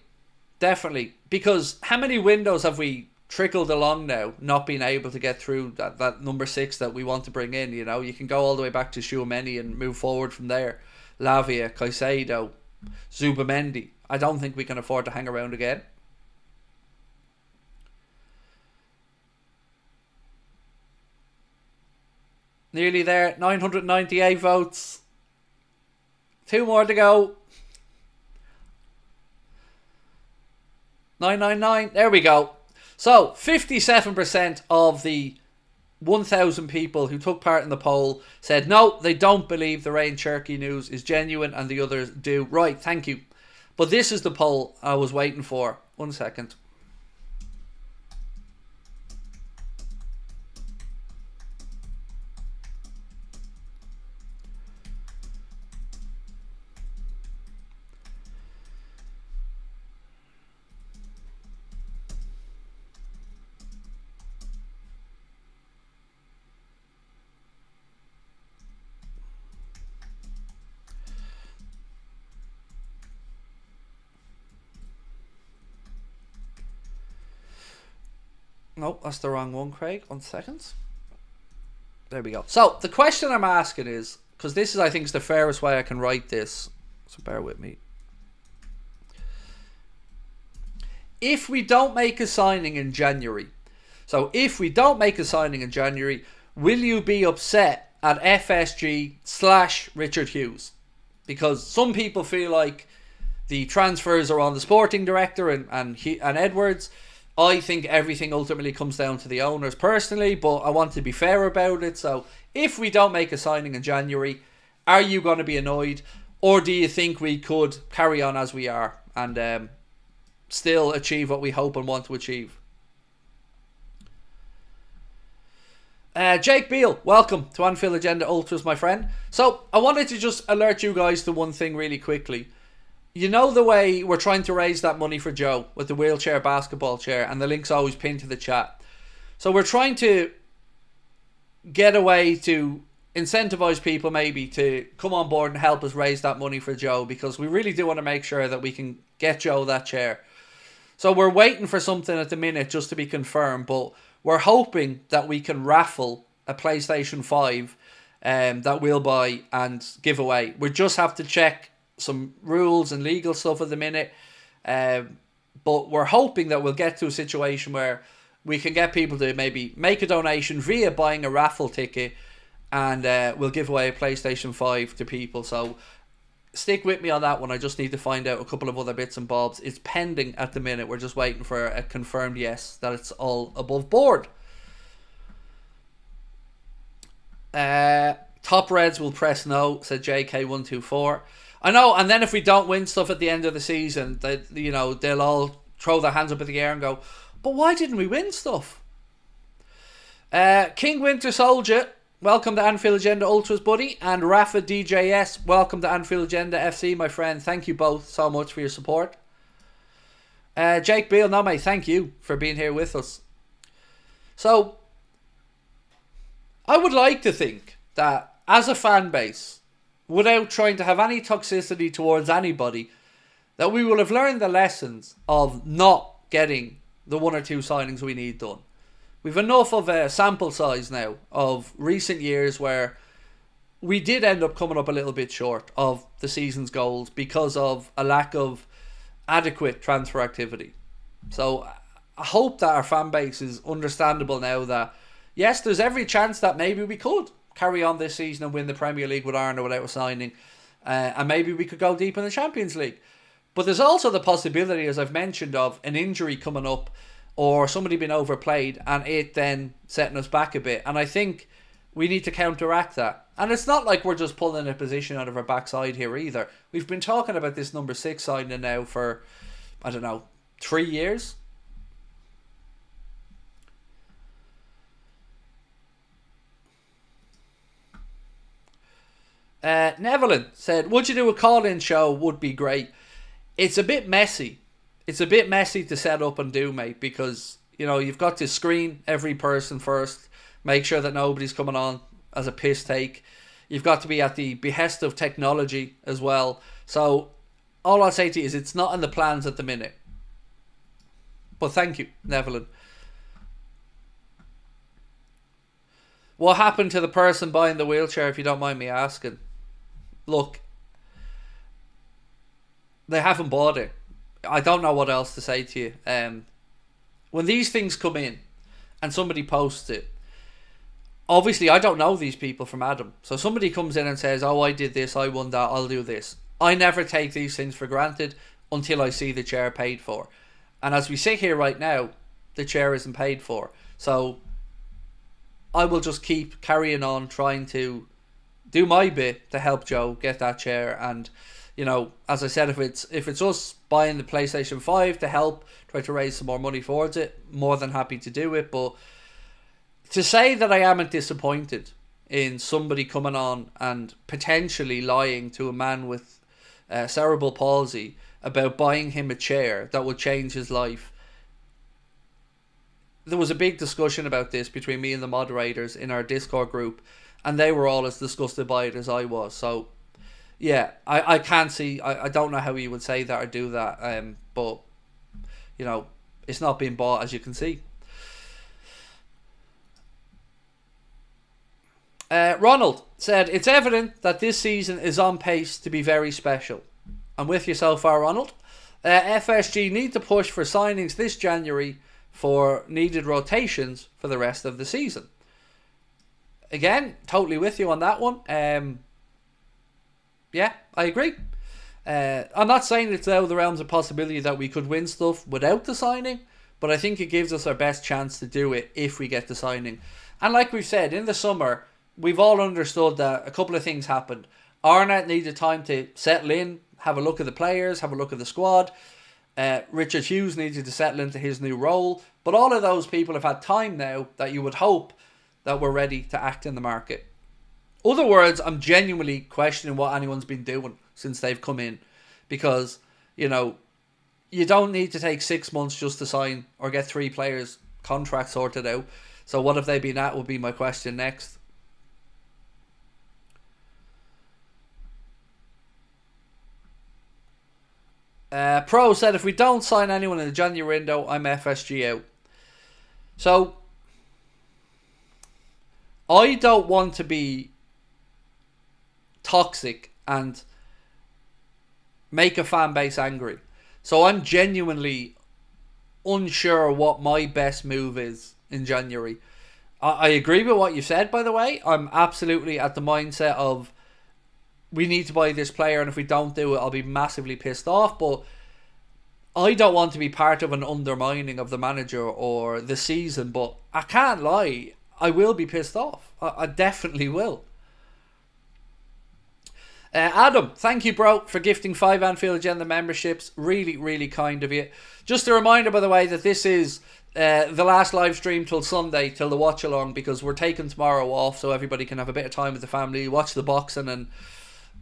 Definitely. Because how many windows have we trickled along now, not being able to get through that number 6 that we want to bring in? You know, you can go all the way back to Tchouaméni and move forward from there. Lavia, Caicedo, Zubimendi. I don't think we can afford to hang around again. Nearly there. 998 votes. 2 more to go. 999. There we go. So, 57% of the 1,000 people who took part in the poll said no, they don't believe the Ryan Cherky news is genuine, and the others do. Right, thank you. But this is the poll I was waiting for. 1 second. Nope, that's the wrong one, Craig. 1 second. There we go. So, the question I'm asking is, because this is, I think, is the fairest way I can write this. So, bear with me. if we don't make a signing in January, so if we don't make a signing in January, will you be upset at FSG/Richard Hughes? Because some people feel like the transfers are on the sporting director and Edwards. I think everything ultimately comes down to the owners personally, but I want to be fair about it. So if we don't make a signing in January, are you going to be annoyed? Or do you think we could carry on as we are and still achieve what we hope and want to achieve? Jake Beale, welcome to Anfield Agenda Ultras, my friend. So I wanted to just alert you guys to one thing really quickly. You know the way we're trying to raise that money for Joe with the wheelchair basketball chair, and the link's always pinned to the chat. So we're trying to get a way to incentivize people maybe to come on board and help us raise that money for Joe, because we really do want to make sure that we can get Joe that chair. So we're waiting for something at the minute just to be confirmed, but we're hoping that we can raffle a PlayStation 5 that we'll buy and give away. We just have to check some rules and legal stuff at the minute, but we're hoping that we'll get to a situation where we can get people to maybe make a donation via buying a raffle ticket, and we'll give away a PlayStation 5 to people. So stick with me on that one. I just need to find out a couple of other bits and bobs. It's pending at the minute. We're just waiting for a confirmed yes that it's all above board. Top Reds will press no, said JK124. I know, and then if we don't win stuff at the end of the season, they'll all throw their hands up in the air and go, but why didn't we win stuff? King Winter Soldier, welcome to Anfield Agenda Ultras, buddy. And Rafa DJS, welcome to Anfield Agenda FC, my friend. Thank you both so much for your support. Jake Beale, no mate, thank you for being here with us. So, I would like to think that as a fan base, without trying to have any toxicity towards anybody, that we will have learned the lessons of not getting the one or two signings we need done. We've enough of a sample size now of recent years where we did end up coming up a little bit short of the season's goals because of a lack of adequate transfer activity. So I hope that our fan base is understandable now that yes, there's every chance that maybe we could carry on this season and win the Premier League with Arne without a signing, and maybe we could go deep in the Champions League. But there's also the possibility, as I've mentioned, of an injury coming up or somebody being overplayed and it then setting us back a bit. And I think we need to counteract that. And it's not like we're just pulling a position out of our backside here either. We've been talking about this number 6 signing now for, 3 years. Nevelin said, would you do a call-in show? Would be great. It's a bit messy. It's a bit messy to set up and do, mate, because, you've got to screen every person first, make sure that nobody's coming on as a piss take. You've got to be at the behest of technology as well. So all I'll say to you is it's not in the plans at the minute. But thank you, Nevelin. What happened to the person buying the wheelchair, if you don't mind me asking? Look, they haven't bought it. I don't know what else to say to you. When these things come in and somebody posts it, obviously I don't know these people from Adam. So somebody comes in and says, oh, I did this, I won that, I'll do this. I never take these things for granted until I see the chair paid for. And as we sit here right now, the chair isn't paid for. So I will just keep carrying on trying to do my bit to help Joe get that chair. And as I said, if it's us buying the PlayStation 5 to help try to raise some more money towards it, more than happy to do it. But to say that I am disappointed in somebody coming on and potentially lying to a man with cerebral palsy about buying him a chair that would change his life. There was a big discussion about this between me and the moderators in our Discord group, and they were all as disgusted by it as I was. So yeah, I can't see, I don't know how you would say that or do that, but it's not being bought, as you can see. Ronald said, it's evident that this season is on pace to be very special. I'm with you so far, Ronald. FSG need to push for signings this January for needed rotations for the rest of the season. Again, totally with you on that one. Yeah, I agree. I'm not saying it's out of the realms of possibility that we could win stuff without the signing, but I think it gives us our best chance to do it if we get the signing. And like we've said, in the summer, we've all understood that a couple of things happened. Arne needed time to settle in, have a look at the players, have a look at the squad. Richard Hughes needed to settle into his new role. But all of those people have had time now that you would hope that we're ready to act in the market. Other words, I'm genuinely questioning what anyone's been doing since they've come in. Because, you don't need to take 6 months just to sign or get 3 players' contracts sorted out. So what have they been at would be my question next. Pro said, if we don't sign anyone in the January window, I'm FSG out. So, I don't want to be toxic and make a fan base angry. So I'm genuinely unsure what my best move is in January. I agree with what you said, by the way. I'm absolutely at the mindset of we need to buy this player, and if we don't do it, I'll be massively pissed off. But I don't want to be part of an undermining of the manager or the season. But I can't lie, I will be pissed off. I definitely will. Adam, thank you, bro, for gifting 5 Anfield Agenda memberships. Really, really kind of you. Just a reminder, by the way, that this is the last live stream till Sunday, till the watch along, because we're taking tomorrow off so everybody can have a bit of time with the family, watch the boxing and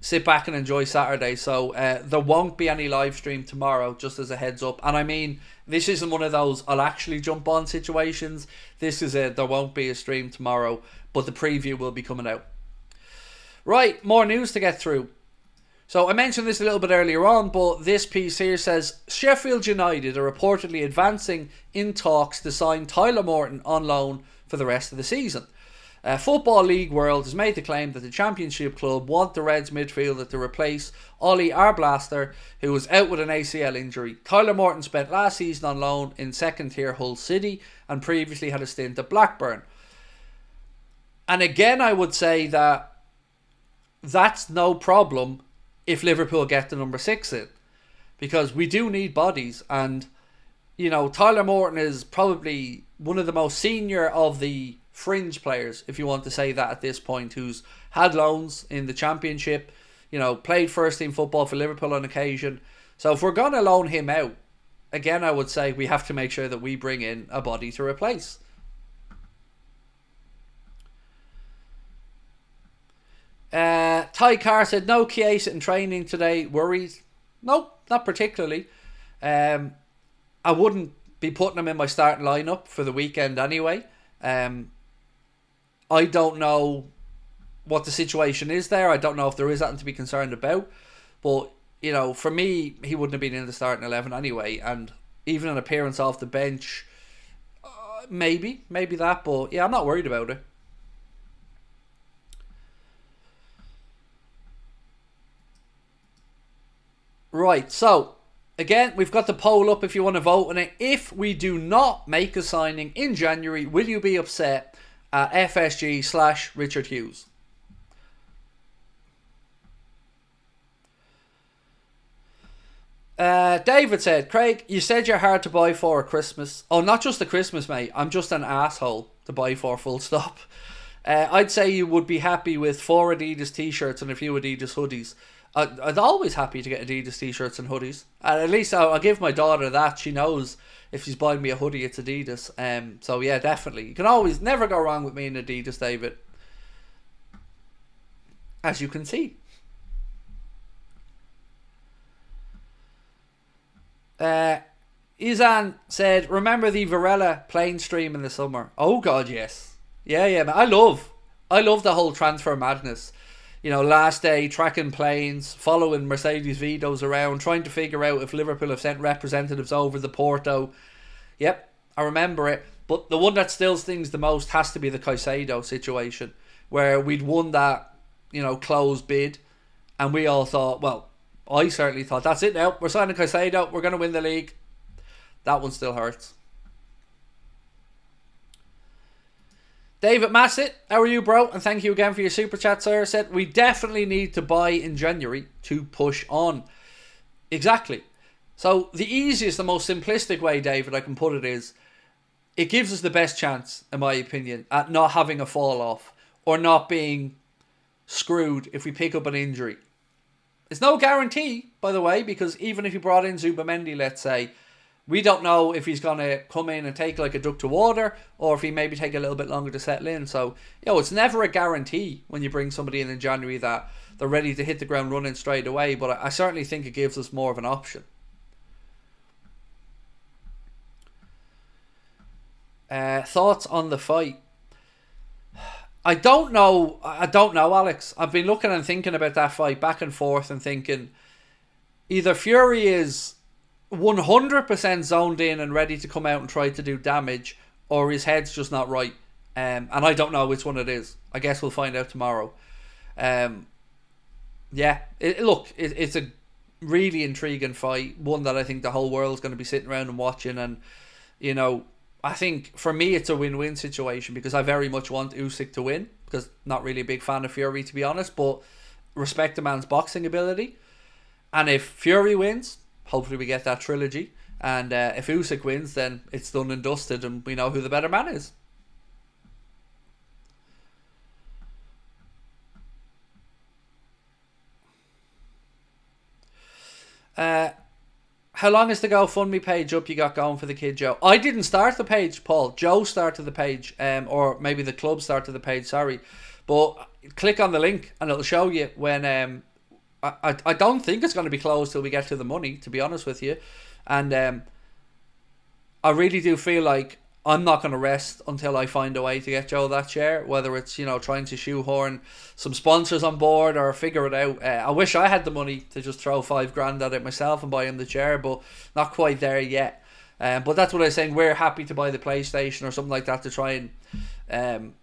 sit back and enjoy Saturday. So there won't be any live stream tomorrow, just as a heads up. And I mean, this isn't one of those I'll actually jump on situations. This is there won't be a stream tomorrow, but the preview will be coming out. Right, more news to get through. So I mentioned this a little bit earlier on, but this piece here says Sheffield United are reportedly advancing in talks to sign Tyler Morton on loan for the rest of the season. Football League World has made the claim that the Championship club want the Reds midfielder to replace Ollie Arblaster, who was out with an ACL injury. Tyler Morton spent last season on loan in second tier Hull City and previously had a stint at Blackburn. And again, I would say that that's no problem if Liverpool get the number 6 in, because we do need bodies. And Tyler Morton is probably one of the most senior of the fringe players, if you want to say that at this point, who's had loans in the Championship, played first team football for Liverpool on occasion. So if we're going to loan him out, again, I would say we have to make sure that we bring in a body to replace. Ty Carr said, no Chiesa in training today. Worried? No, not particularly. I wouldn't be putting him in my starting lineup for the weekend anyway. I don't know what the situation is there. I don't know if there is anything to be concerned about. But, for me, he wouldn't have been in the starting 11 anyway. And even an appearance off the bench, maybe that. But, yeah, I'm not worried about it. Right, so, again, we've got the poll up if you want to vote on it. If we do not make a signing in January, will you be upset at FSG/Richard Hughes? David said, Craig, you said you're hard to buy for at Christmas. Oh, not just at Christmas, mate. I'm just an asshole to buy for, full stop. I'd say you would be happy with 4 Adidas t-shirts and a few Adidas hoodies. I'm always happy to get Adidas t-shirts and hoodies. At least I'll give my daughter that. She knows if she's buying me a hoodie, it's Adidas. So yeah, definitely. You can always never go wrong with me in Adidas, David. As you can see. Izan said, remember the Varela plane stream in the summer? Oh god, yes. Yeah, man. I love the whole transfer madness. Last day, tracking planes, following Mercedes Vitos around, trying to figure out if Liverpool have sent representatives over the Porto. Yep, I remember it. But the one that still stings the most has to be the Caicedo situation, where we'd won that, closed bid, and we all thought, well, I certainly thought, that's it now. We're signing Caicedo. We're going to win the league. That one still hurts. David Massett, how are you, bro? And thank you again for your super chat, sir. Said, we definitely need to buy in January to push on. Exactly. So the easiest, the most simplistic way, David, I can put it is, it gives us the best chance, in my opinion, at not having a fall off or not being screwed if we pick up an injury. It's no guarantee, by the way, because even if you brought in Zubamendi, let's say, we don't know if he's going to come in and take like a duck to water or if he maybe take a little bit longer to settle in. So, it's never a guarantee when you bring somebody in January that they're ready to hit the ground running straight away. But I certainly think it gives us more of an option. Thoughts on the fight? I don't know, Alex. I've been looking and thinking about that fight back and forth and thinking either Fury is 100% zoned in and ready to come out and try to do damage, or his head's just not right. And I don't know which one it is. I guess we'll find out tomorrow. It's a really intriguing fight. One that I think the whole world's going to be sitting around and watching. And, I think for me it's a win-win situation because I very much want Usyk to win because not really a big fan of Fury, to be honest, but respect the man's boxing ability. And if Fury wins, hopefully we get that trilogy. And if Usyk wins, then it's done and dusted and we know who the better man is. How long is the GoFundMe page up you got going for the kid, Joe? I didn't start the page, Paul. Joe started the page, or maybe the club started the page, sorry. But click on the link and it'll show you when... I don't think it's going to be closed till we get to the money, to be honest with you. And I really do feel like I'm not going to rest until I find a way to get Joe that chair, whether it's, trying to shoehorn some sponsors on board or figure it out. I wish I had the money to just throw $5,000 at it myself and buy him the chair, but not quite there yet. But that's what I was saying. We're happy to buy the PlayStation or something like that to try and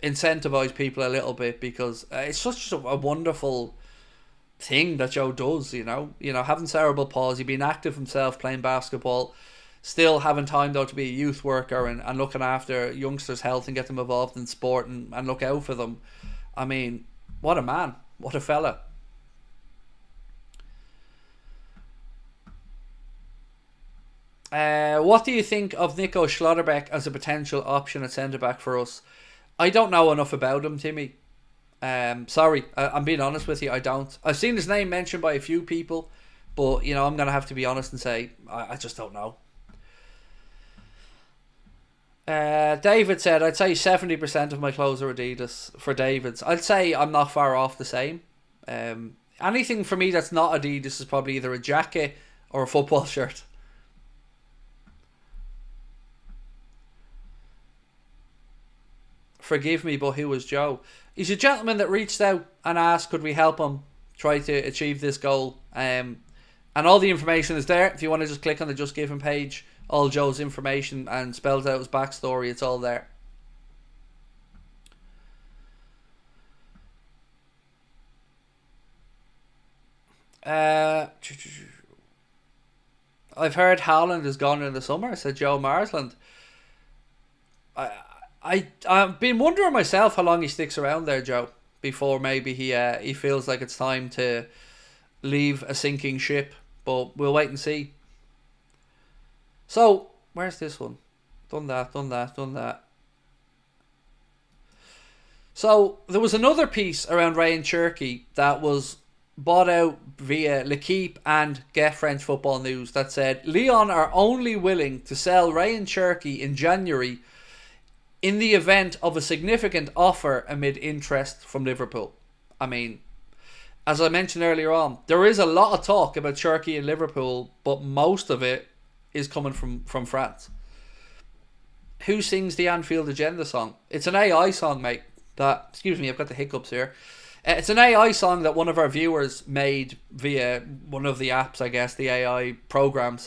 incentivize people a little bit because it's such a wonderful thing that Joe does, having cerebral palsy, being active himself, playing basketball, still having time though to be a youth worker and looking after youngsters' health and get them involved in sport and look out for them. I mean, what a man, what a fella. What do you think of Nico Schlotterbeck as a potential option at centre back for us? I don't know enough about him, Timmy. Sorry, I'm being honest with you, I don't. I've seen his name mentioned by a few people, but I'm going to have to be honest and say I just don't know. David said, I'd say 70% of my clothes are Adidas for David's. I'd say I'm not far off the same. Anything for me that's not Adidas is probably either a jacket or a football shirt. Forgive me, but who was Joe? He's a gentleman that reached out and asked, could we help him try to achieve this goal? And all the information is there. If you want to just click on the Just Give Him page, all Joe's information and spells out his backstory, it's all there. I've heard Haaland is gone in the summer, said Joe Marsland. I've been wondering myself how long he sticks around there, Joe, before maybe he feels like it's time to leave a sinking ship, but we'll wait and see. So, where's this one? Done that. So, there was another piece around Ryan Cherky that was bought out via L'Equipe and Get French Football News that said Lyon are only willing to sell Ryan Cherky in January in the event of a significant offer amid interest from Liverpool. I mean, as I mentioned earlier on, there is a lot of talk about Cherky in Liverpool, but most of it is coming from France. Who sings the Anfield Agenda song? It's an AI song, mate. Excuse me, I've got the hiccups here. It's an AI song that one of our viewers made via one of the apps, I guess, the AI program,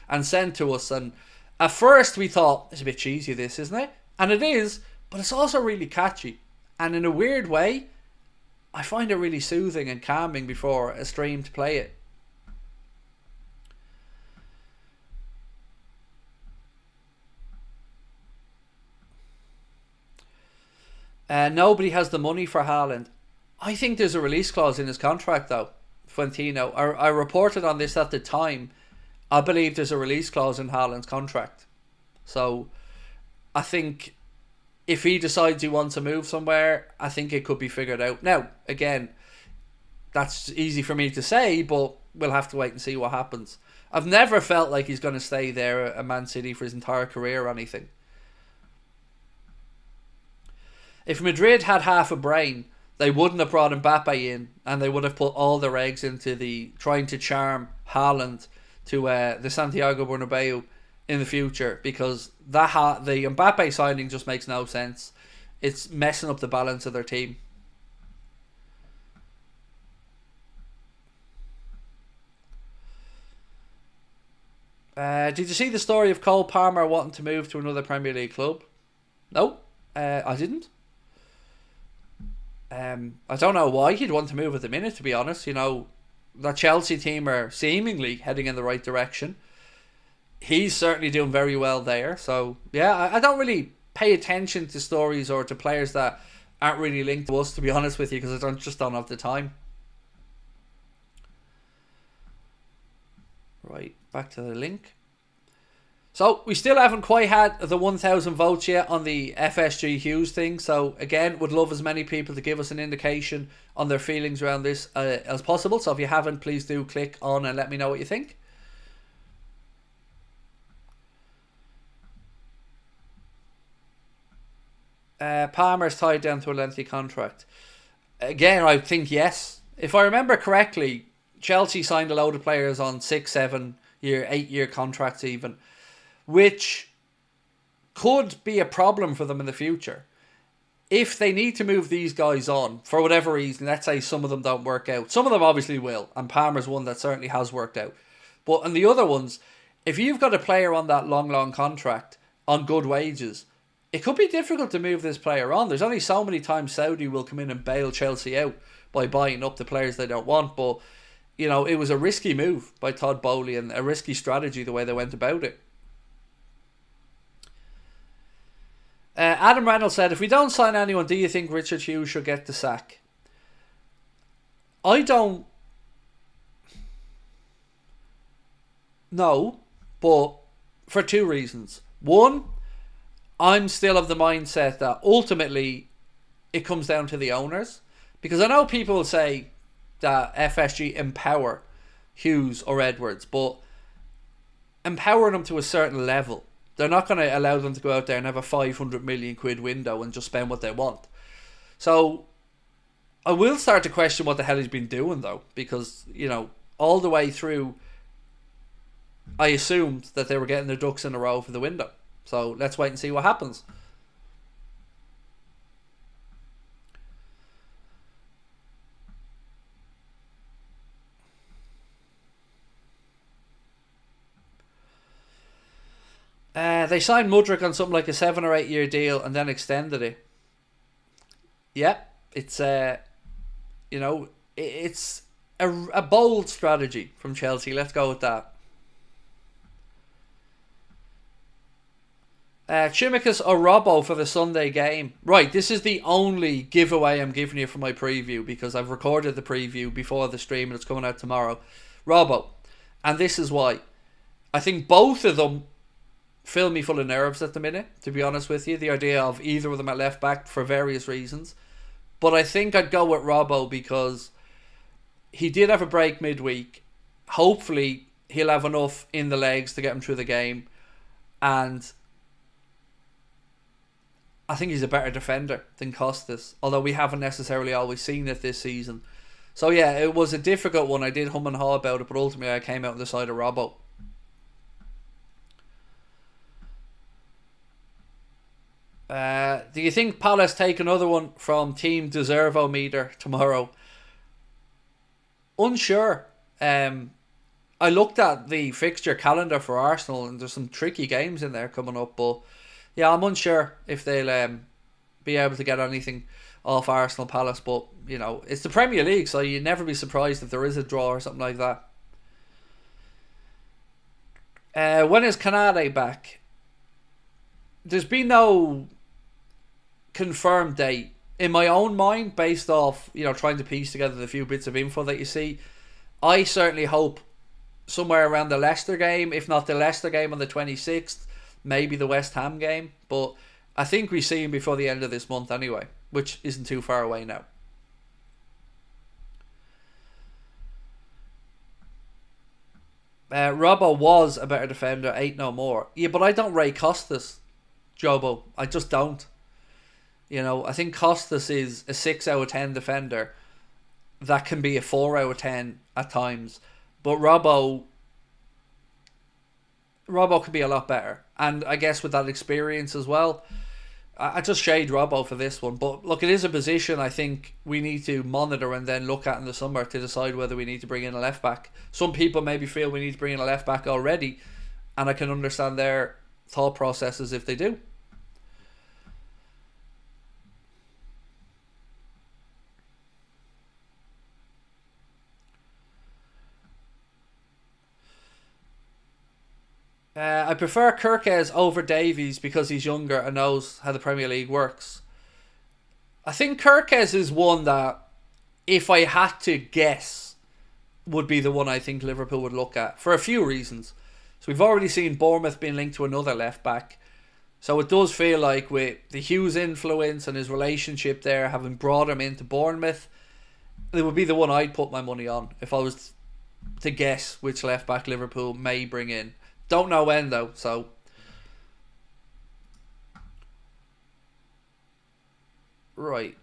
and sent to us. And at first we thought, it's a bit cheesy this, isn't it? And it is, but it's also really catchy. And in a weird way, I find it really soothing and calming before a stream to play it. Nobody has the money for Haaland. I think there's a release clause in his contract though, Fuentino. I reported on this at the time. I believe there's a release clause in Haaland's contract. So I think if he decides he wants to move somewhere, I think it could be figured out. Now, again, that's easy for me to say, but we'll have to wait and see what happens. I've never felt like he's going to stay there at Man City for his entire career or anything. If Madrid had half a brain, they wouldn't have brought Mbappe in, and they would have put all their eggs into the trying to charm Haaland to the Santiago Bernabeu in the future, because the Mbappe signing just makes no sense. It's messing up the balance of their team. Did you see the story of Cole Palmer wanting to move to another Premier League club? No, I didn't. I don't know why he'd want to move at the minute, to be honest. You know, the Chelsea team are seemingly heading in the right direction. He's certainly doing very well there. So, yeah, I don't really pay attention to stories or to players that aren't really linked to us, to be honest with you, because I just don't have the time. Right, back to the link. So, we still haven't quite had the 1,000 votes yet on the FSG Hughes thing. So, again, would love as many people to give us an indication on their feelings around this as possible. So, if you haven't, please do click on and let me know what you think. Palmer's tied down to a lengthy contract. Again, I think yes. If I remember correctly, Chelsea signed a load of players on 6, 7 year, 8 year contracts even, which could be a problem for them in the future. If they need to move these guys on, for whatever reason, let's say some of them don't work out. Some of them obviously will, and Palmer's one that certainly has worked out. But in the other ones, if you've got a player on that long contract, on good wages, it could be difficult to move this player on. There's only so many times Saudi will come in and bail Chelsea out by buying up the players they don't want. But, you know, it was a risky move by Todd Boehly and a risky strategy the way they went about it. Adam Reynolds said, if we don't sign anyone, do you think Richard Hughes should get the sack? I don't know, but for two reasons. One, I'm still of the mindset that ultimately it comes down to the owners. Because I know people will say that FSG empower Hughes or Edwards, but empower them to a certain level. They're not going to allow them to go out there and have a 500 million quid window and just spend what they want. So I will start to question what the hell he's been doing though, because, you know, all the way through I assumed that they were getting their ducks in a row for the window. So let's wait and see what happens. They signed Mudryk on something like a 7 or 8 year deal and then extended it. Yeah, it's you know, it's a bold strategy from Chelsea. Let's go with that. Chimicus or Robbo for the Sunday game. Right, this is the only giveaway I'm giving you for my preview because I've recorded the preview before the stream and it's coming out tomorrow. Robbo. And this is why. I think both of them fill me full of nerves at the minute, to be honest with you. The idea of either of them at left back for various reasons. But I think I'd go with Robbo because he did have a break midweek. Hopefully he'll have enough in the legs to get him through the game. And I think he's a better defender than Costas, although we haven't necessarily always seen it this season. So yeah, it was a difficult one. I did hum and haw about it, but ultimately I came out on the side of Robbo. Do you think Palace take another one from Team Deservo meter tomorrow? Unsure. I looked at the fixture calendar for Arsenal and there's some tricky games in there coming up, but yeah, I'm unsure if they'll be able to get anything. off Arsenal Palace. But, you know, it's the Premier League, so you'd never be surprised if there is a draw or something like that. When is Canade back? There's been no confirmed date in my own mind, based off, you know, trying to piece together the few bits of info that you see. I certainly hope somewhere around the Leicester game, if not the Leicester game on the 26th, maybe the West Ham game. But I think we see him before the end of this month anyway, which isn't too far away now. Robbo was a better defender, ain't no more. Yeah, but I don't rate Costas, Jobo. I just don't. You know, I think Costas is a 6 out of 10 defender that can be a 4 out of 10 at times. But Robbo can be a lot better. And I guess with that experience as well, I just shade Robbo for this one. But look, it is a position I think we need to monitor and then look at in the summer to decide whether we need to bring in a left back. Some people maybe feel we need to bring in a left back already, and I can understand their thought processes if they do. I prefer Kirkes over Davies because he's younger and knows how the Premier League works. I think Kirkes is one that, if I had to guess, would be the one I think Liverpool would look at for a few reasons. So we've already seen Bournemouth being linked to another left back. So it does feel like with the Hughes influence and his relationship there, having brought him into Bournemouth, it would be the one I'd put my money on if I was to guess which left back Liverpool may bring in. Don't know when though, so. Right.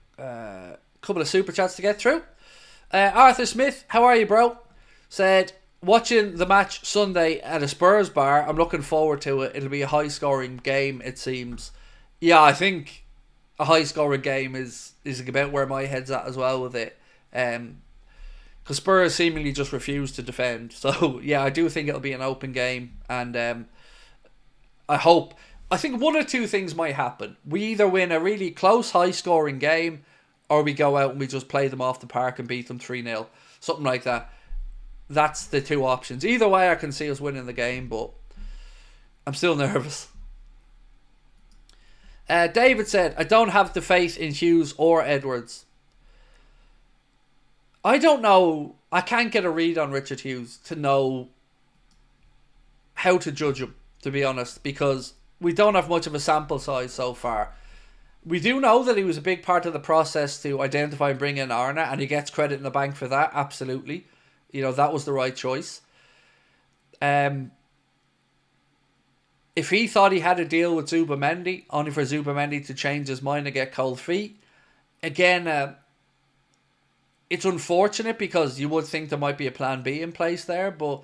Couple of super chats to get through. Arthur Smith, how are you, bro? Said, watching the match Sunday at a Spurs bar, I'm looking forward to it. It'll be a high scoring game, it seems. Yeah, I think a high scoring game is about where my head's at as well with it. Because Spurs seemingly just refuse to defend. So, yeah, I do think it'll be an open game. And I think one or two things might happen. We either win a really close, high-scoring game, or we go out and we just play them off the park and beat them 3-0. Something like that. That's the two options. Either way, I can see us winning the game, but I'm still nervous. David said, I don't have the faith in Hughes or Edwards. I don't know. I can't get a read on Richard Hughes to know how to judge him, to be honest, because we don't have much of a sample size so far. We do know that he was a big part of the process to identify and bring in Arne, and he gets credit in the bank for that, absolutely. You know, that was the right choice. If he thought he had a deal with Zubamendi, only for Zubamendi to change his mind and get cold feet, again, it's unfortunate because you would think there might be a plan B in place there, but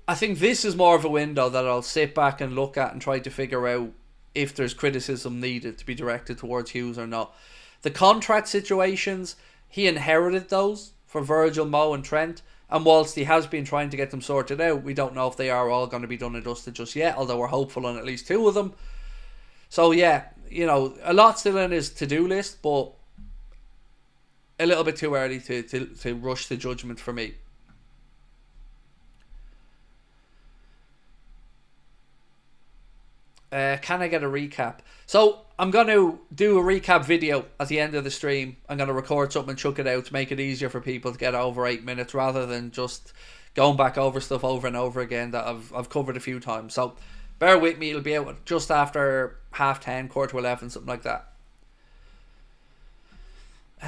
I think this is more of a window that I'll sit back and look at and try to figure out if there's criticism needed to be directed towards Hughes or not. The contract situations, he inherited those for Virgil, Mo and Trent, and whilst he has been trying to get them sorted out, we don't know if they are all going to be done and dusted just yet, although we're hopeful on at least two of them. So yeah, you know, a lot still in his to-do list, but a little bit too early to rush to judgment for me. Can I get a recap? So I'm going to do a recap video at the end of the stream. I'm going to record something and chuck it out to make it easier for people to get over 8 minutes rather than just going back over stuff over and over again that I've covered a few times. So bear with me. It'll be out just after 10:30, 11:15, something like that.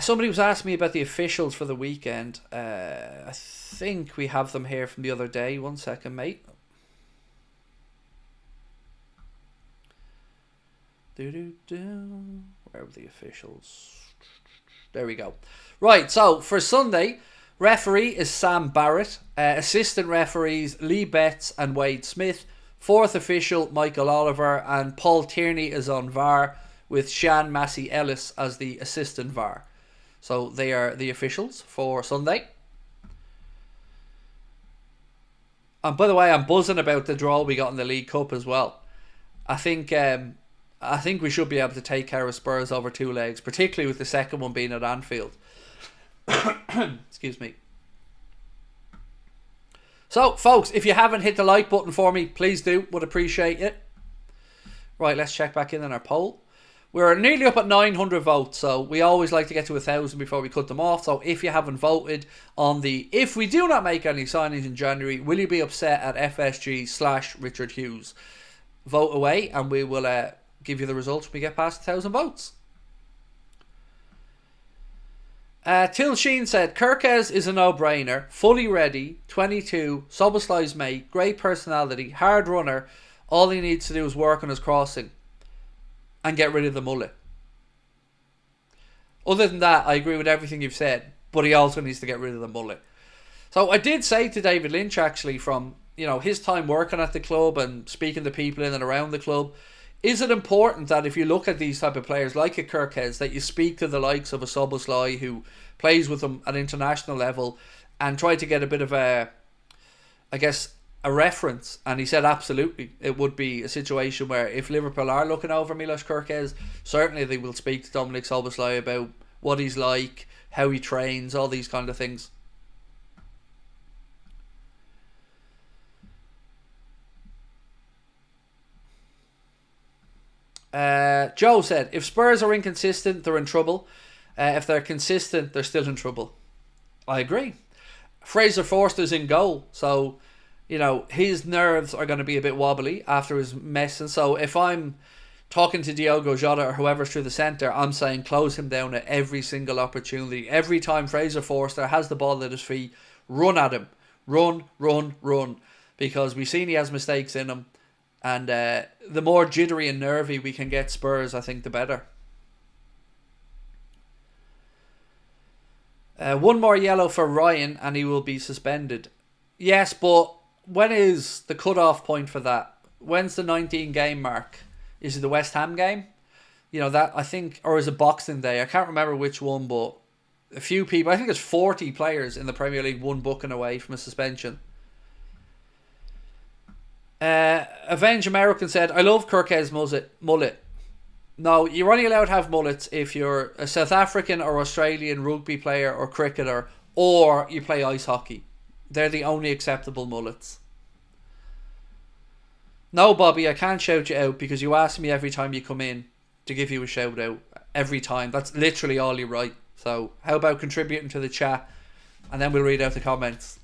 Somebody was asking me about the officials for the weekend. I think we have them here from the other day. 1 second, mate. Where are the officials? There we go. Right, so for Sunday, referee is Sam Barrett. Assistant referees Lee Betts and Wade Smith. Fourth official Michael Oliver, and Paul Tierney is on VAR with Shan Massey Ellis as the assistant VAR. So they are the officials for Sunday. And by the way, I'm buzzing about the draw we got in the League Cup as well. I think I think we should be able to take care of Spurs over 2 legs, particularly with the second one being at Anfield. Excuse me. So, folks, if you haven't hit the like button for me, please do. Would appreciate it. Right, let's check back in on our poll. We're nearly up at 900 votes, so we always like to get to 1,000 before we cut them off. So if you haven't voted on the if we do not make any signings in January, will you be upset at FSG/Richard Hughes? Vote away and we will give you the results when we get past 1,000 votes. Till Sheen said, Kirkes is a no-brainer, fully ready, 22, Szoboszlai's mate, great personality, hard runner. All he needs to do is work on his crossing and get rid of the mullet. Other than that, I agree with everything you've said, but he also needs to get rid of the mullet. So I did say to David Lynch, actually, from his time working at the club and speaking to people in and around the club, is it important that if you look at these type of players like a Kirkes, that you speak to the likes of a Szoboszlai who plays with them at international level and try to get a bit of a reference? And he said absolutely, it would be a situation where if Liverpool are looking over Milos Kirkes, certainly they will speak to Dominic Szoboszlai about what he's like, how he trains, all these kind of things. Joe said, if Spurs are inconsistent, they're in trouble. If they're consistent, they're still in trouble. I agree. Fraser Forster's in goal, so his nerves are going to be a bit wobbly after his mess. And so if I'm talking to Diogo Jota or whoever's through the centre, I'm saying close him down at every single opportunity. Every time Fraser Forster has the ball at his feet, run at him. Run. Because we've seen he has mistakes in him. And the more jittery and nervy we can get Spurs, I think the better. One more yellow for Ryan and he will be suspended. Yes, but when is the cut-off point for that? When's the 19 game mark? Is it the West Ham game? That I think, or is it Boxing Day? I can't remember which one, but a few people, I think there's 40 players in the Premier League, one booking away from a suspension. Avenge American said, I love Kirkes' mullet. No, you're only allowed to have mullets if you're a South African or Australian rugby player or cricketer, or you play ice hockey. They're the only acceptable mullets. No, Bobby, I can't shout you out because you ask me every time you come in to give you a shout out. Every time. That's literally all you write. So how about contributing to the chat and then we'll read out the comments.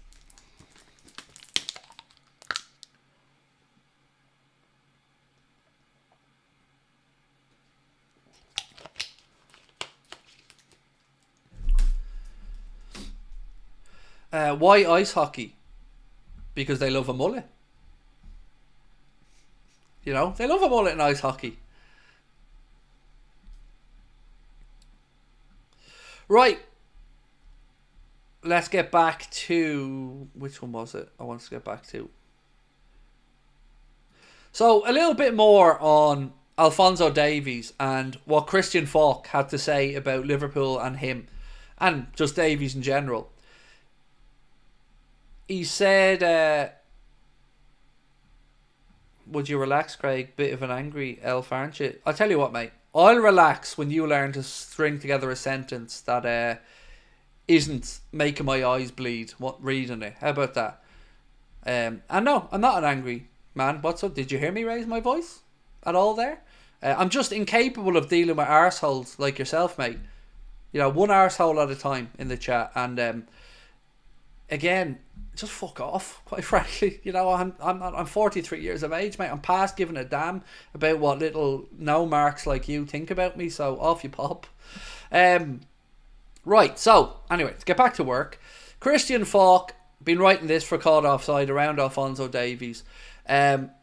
Why ice hockey? Because they love a mullet. They love a mullet in ice hockey. Right. Let's get back to... Which one was it I want to get back to? So, a little bit more on Alphonso Davies and what Christian Falk had to say about Liverpool and him. And just Davies in general. He said, would you relax, Craig? Bit of an angry elf, aren't you? I'll tell you what, mate. I'll relax when you learn to string together a sentence that isn't making my eyes bleed reading it. How about that? And no, I'm not an angry man. What's up? Did you hear me raise my voice at all there? I'm just incapable of dealing with arseholes like yourself, mate. One arsehole at a time in the chat. And again, just fuck off, quite frankly. I'm 43 years of age, mate. I'm past giving a damn about what little no marks like you think about me, so off you pop. Right, so anyway, to get back to work, Christian Falk been writing this for Caught Offside around Alphonso Davies.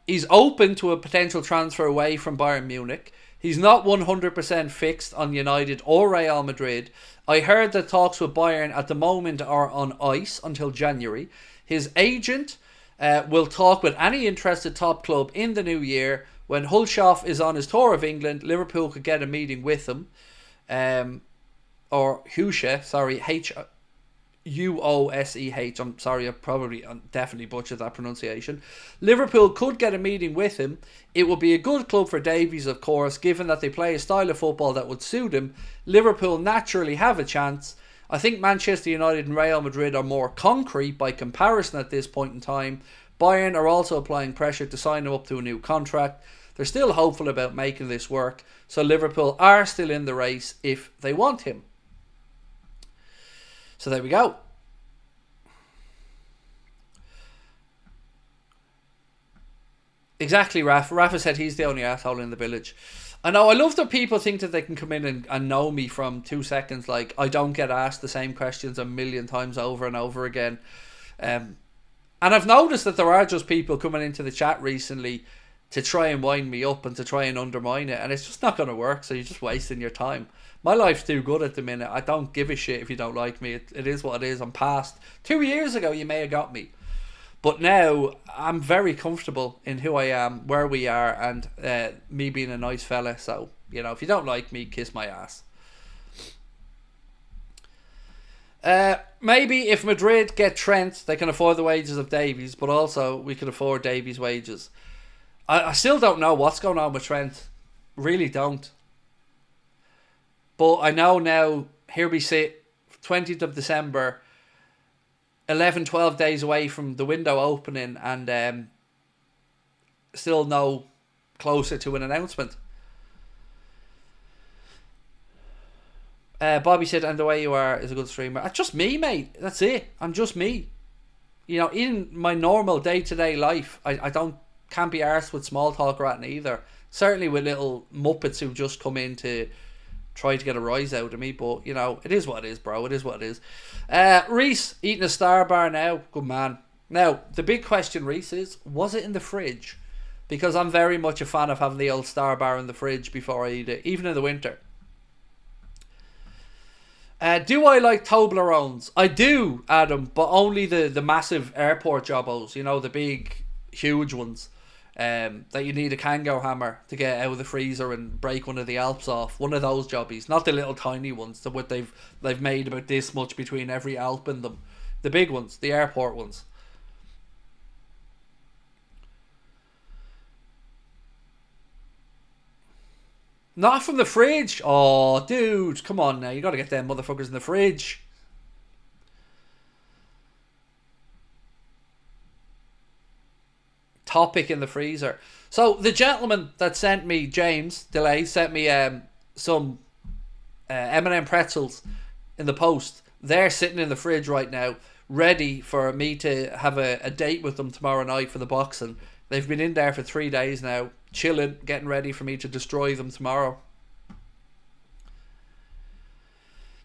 He's open to a potential transfer away from Bayern Munich. He's not 100% fixed on United or Real Madrid. I heard that talks with Bayern at the moment are on ice until January. His agent will talk with any interested top club in the new year. When Hulshoff is on his tour of England, Liverpool could get a meeting with him. Or Hushe, sorry, Uosheh. I'm sorry, definitely butchered that pronunciation. Liverpool could get a meeting with him. It would be a good club for Davies, of course, given that they play a style of football that would suit him. Liverpool naturally have a chance. I think Manchester United and Real Madrid are more concrete by comparison at this point in time. Bayern are also applying pressure to sign him up to a new contract. They're still hopeful about making this work, so Liverpool are still in the race if they want him. So there we go. Exactly, Rafa. Rafa said he's the only asshole in the village. I know, I love that people think that they can come in and know me from 2 seconds. Like, I don't get asked the same questions a million times over and over again. And I've noticed that there are just people coming into the chat recently to try and wind me up and to try and undermine it. And it's just not going to work, so you're just wasting your time. My life's too good at the minute. I don't give a shit if you don't like me. It is what it is. I'm past. 2 years ago, you may have got me. But now, I'm very comfortable in who I am, where we are, and me being a nice fella. So, you know, if you don't like me, kiss my ass. Maybe if Madrid get Trent, they can afford the wages of Davies, but also we can afford Davies' wages. I still don't know what's going on with Trent. Really don't. But I know now, here we sit, 20th of December, 11, 12 days away from the window opening, and still no closer to an announcement. Bobby said, and the way you are is a good streamer. Just me, mate. That's it. I'm just me. You know, in my normal day-to-day life, I can't be arsed with small talk ratting either. Certainly with little muppets who just come in to try to get a rise out of me, but you know, it is what it is, bro. It is what it is. Reese eating a Star Bar now. Good man. Now, the big question, Reese, is, was it in the fridge? Because I'm very much a fan of having the old Star Bar in the fridge before I eat it, even in the winter. Do I like Toblerones? I do, Adam, but only the massive airport jobbos, you know, the big, huge ones. That you need a Kango hammer to get out of the freezer and break one of the Alps off. One of those jobbies, not the little tiny ones. What they've made about this much between every Alp in them. The big ones, the airport ones. Not from the fridge. Oh, dude, come on now. You got to get them motherfuckers in the fridge. Topic in the freezer. So the gentleman that sent me, James Delay, sent me some M&M pretzels in the post. They're sitting in the fridge right now, ready for me to have a date with them tomorrow night for the boxing. They've been in there for 3 days now, chilling, getting ready for me to destroy them tomorrow.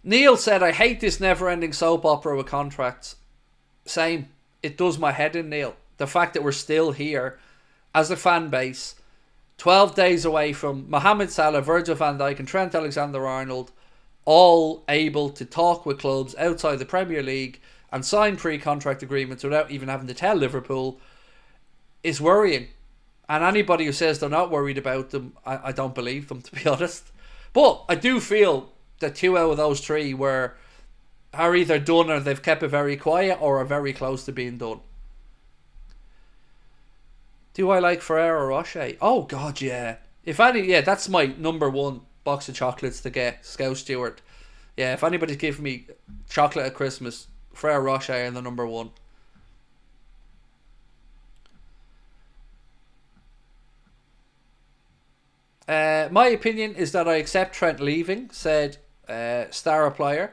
Neil said, I hate this never-ending soap opera with contracts. Same. It does my head in, Neil. The fact that we're still here as a fan base, 12 days away from Mohamed Salah, Virgil van Dijk and Trent Alexander-Arnold, all able to talk with clubs outside the Premier League and sign pre-contract agreements without even having to tell Liverpool, is worrying. And anybody who says they're not worried about them, I don't believe them, to be honest. But I do feel that 2 out of those 3 are either done or they've kept it very quiet or are very close to being done. Do I like Ferrero Rocher? Oh God, yeah. If any, yeah, that's my number 1 box of chocolates to get, Scout Stewart. Yeah, if anybody's giving me chocolate at Christmas, Ferrero Rocher are the number 1. My opinion is that I accept Trent leaving, said Star Player.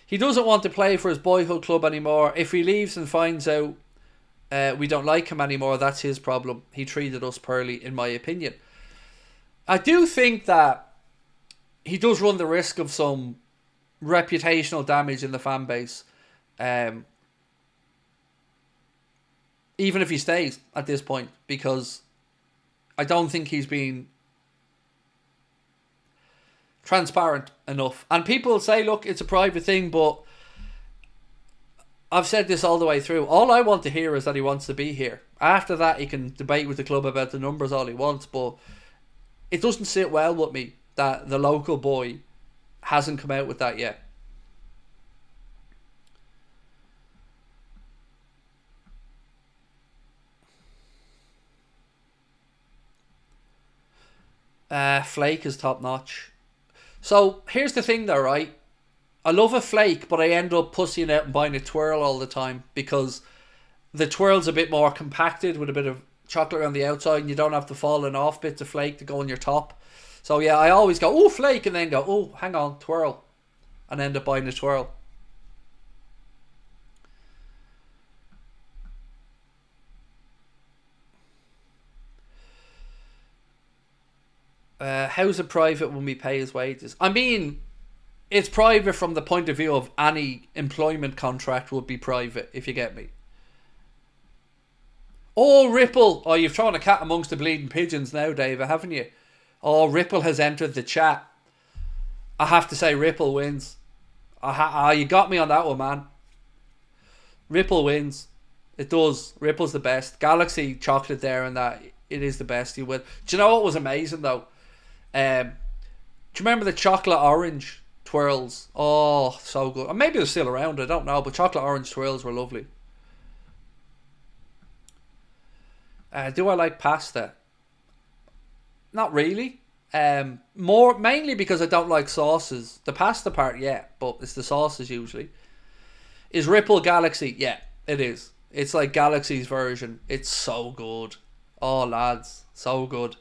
He doesn't want to play for his boyhood club anymore. If he leaves and finds out we don't like him anymore, that's his problem. He treated us poorly, in my opinion. I do think that he does run the risk of some reputational damage in the fan base. Even if he stays at this point, because I don't think he's been transparent enough. And people say, look, it's a private thing, but I've said this all the way through. All I want to hear is that he wants to be here. After that, he can debate with the club about the numbers all he wants, but it doesn't sit well with me that the local boy hasn't come out with that yet. Flake is top notch. So here's the thing though, right? I love a flake, but I end up pussying out and buying a twirl all the time because the twirl's a bit more compacted with a bit of chocolate on the outside, and you don't have the falling off bits of flake to go on your top. So yeah, I always go, oh, flake, and then go, oh, hang on, twirl, and end up buying a twirl. How's it private when we pay his wages? I mean, it's private from the point of view of any employment contract would be private, if you get me. Oh, Ripple. Oh, you've thrown a cat amongst the bleeding pigeons now, David, haven't you? Oh, Ripple has entered the chat. I have to say Ripple wins. You got me on that one, man. Ripple wins. It does. Ripple's the best. Galaxy chocolate there and that. It is the best. You win. Do you know what was amazing, though? Do you remember the chocolate orange twirls? Oh, so good. Or maybe they're still around. I don't know. But chocolate orange twirls were lovely. Do I like pasta? Not really. Mainly because I don't like sauces. The pasta part, yeah, but it's the sauces usually. Is Ripple Galaxy? Yeah, it is. It's like Galaxy's version. It's so good. Oh, lads, so good.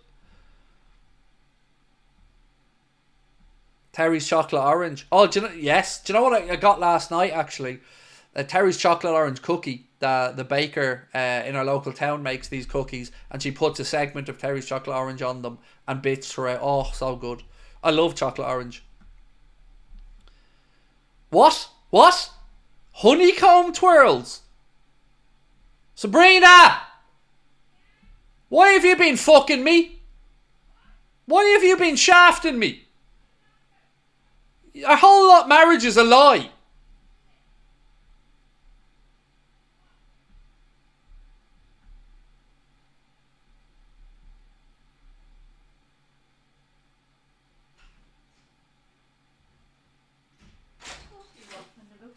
Terry's chocolate orange. Oh, do you know? Yes. Do you know what I got last night? Actually, Terry's chocolate orange cookie. The baker in our local town makes these cookies, and she puts a segment of Terry's chocolate orange on them and bits throughout. Oh, so good. I love chocolate orange. What? Honeycomb twirls? Sabrina! Why have you been fucking me? Why have you been shafting me? A whole lot marriage is a lie.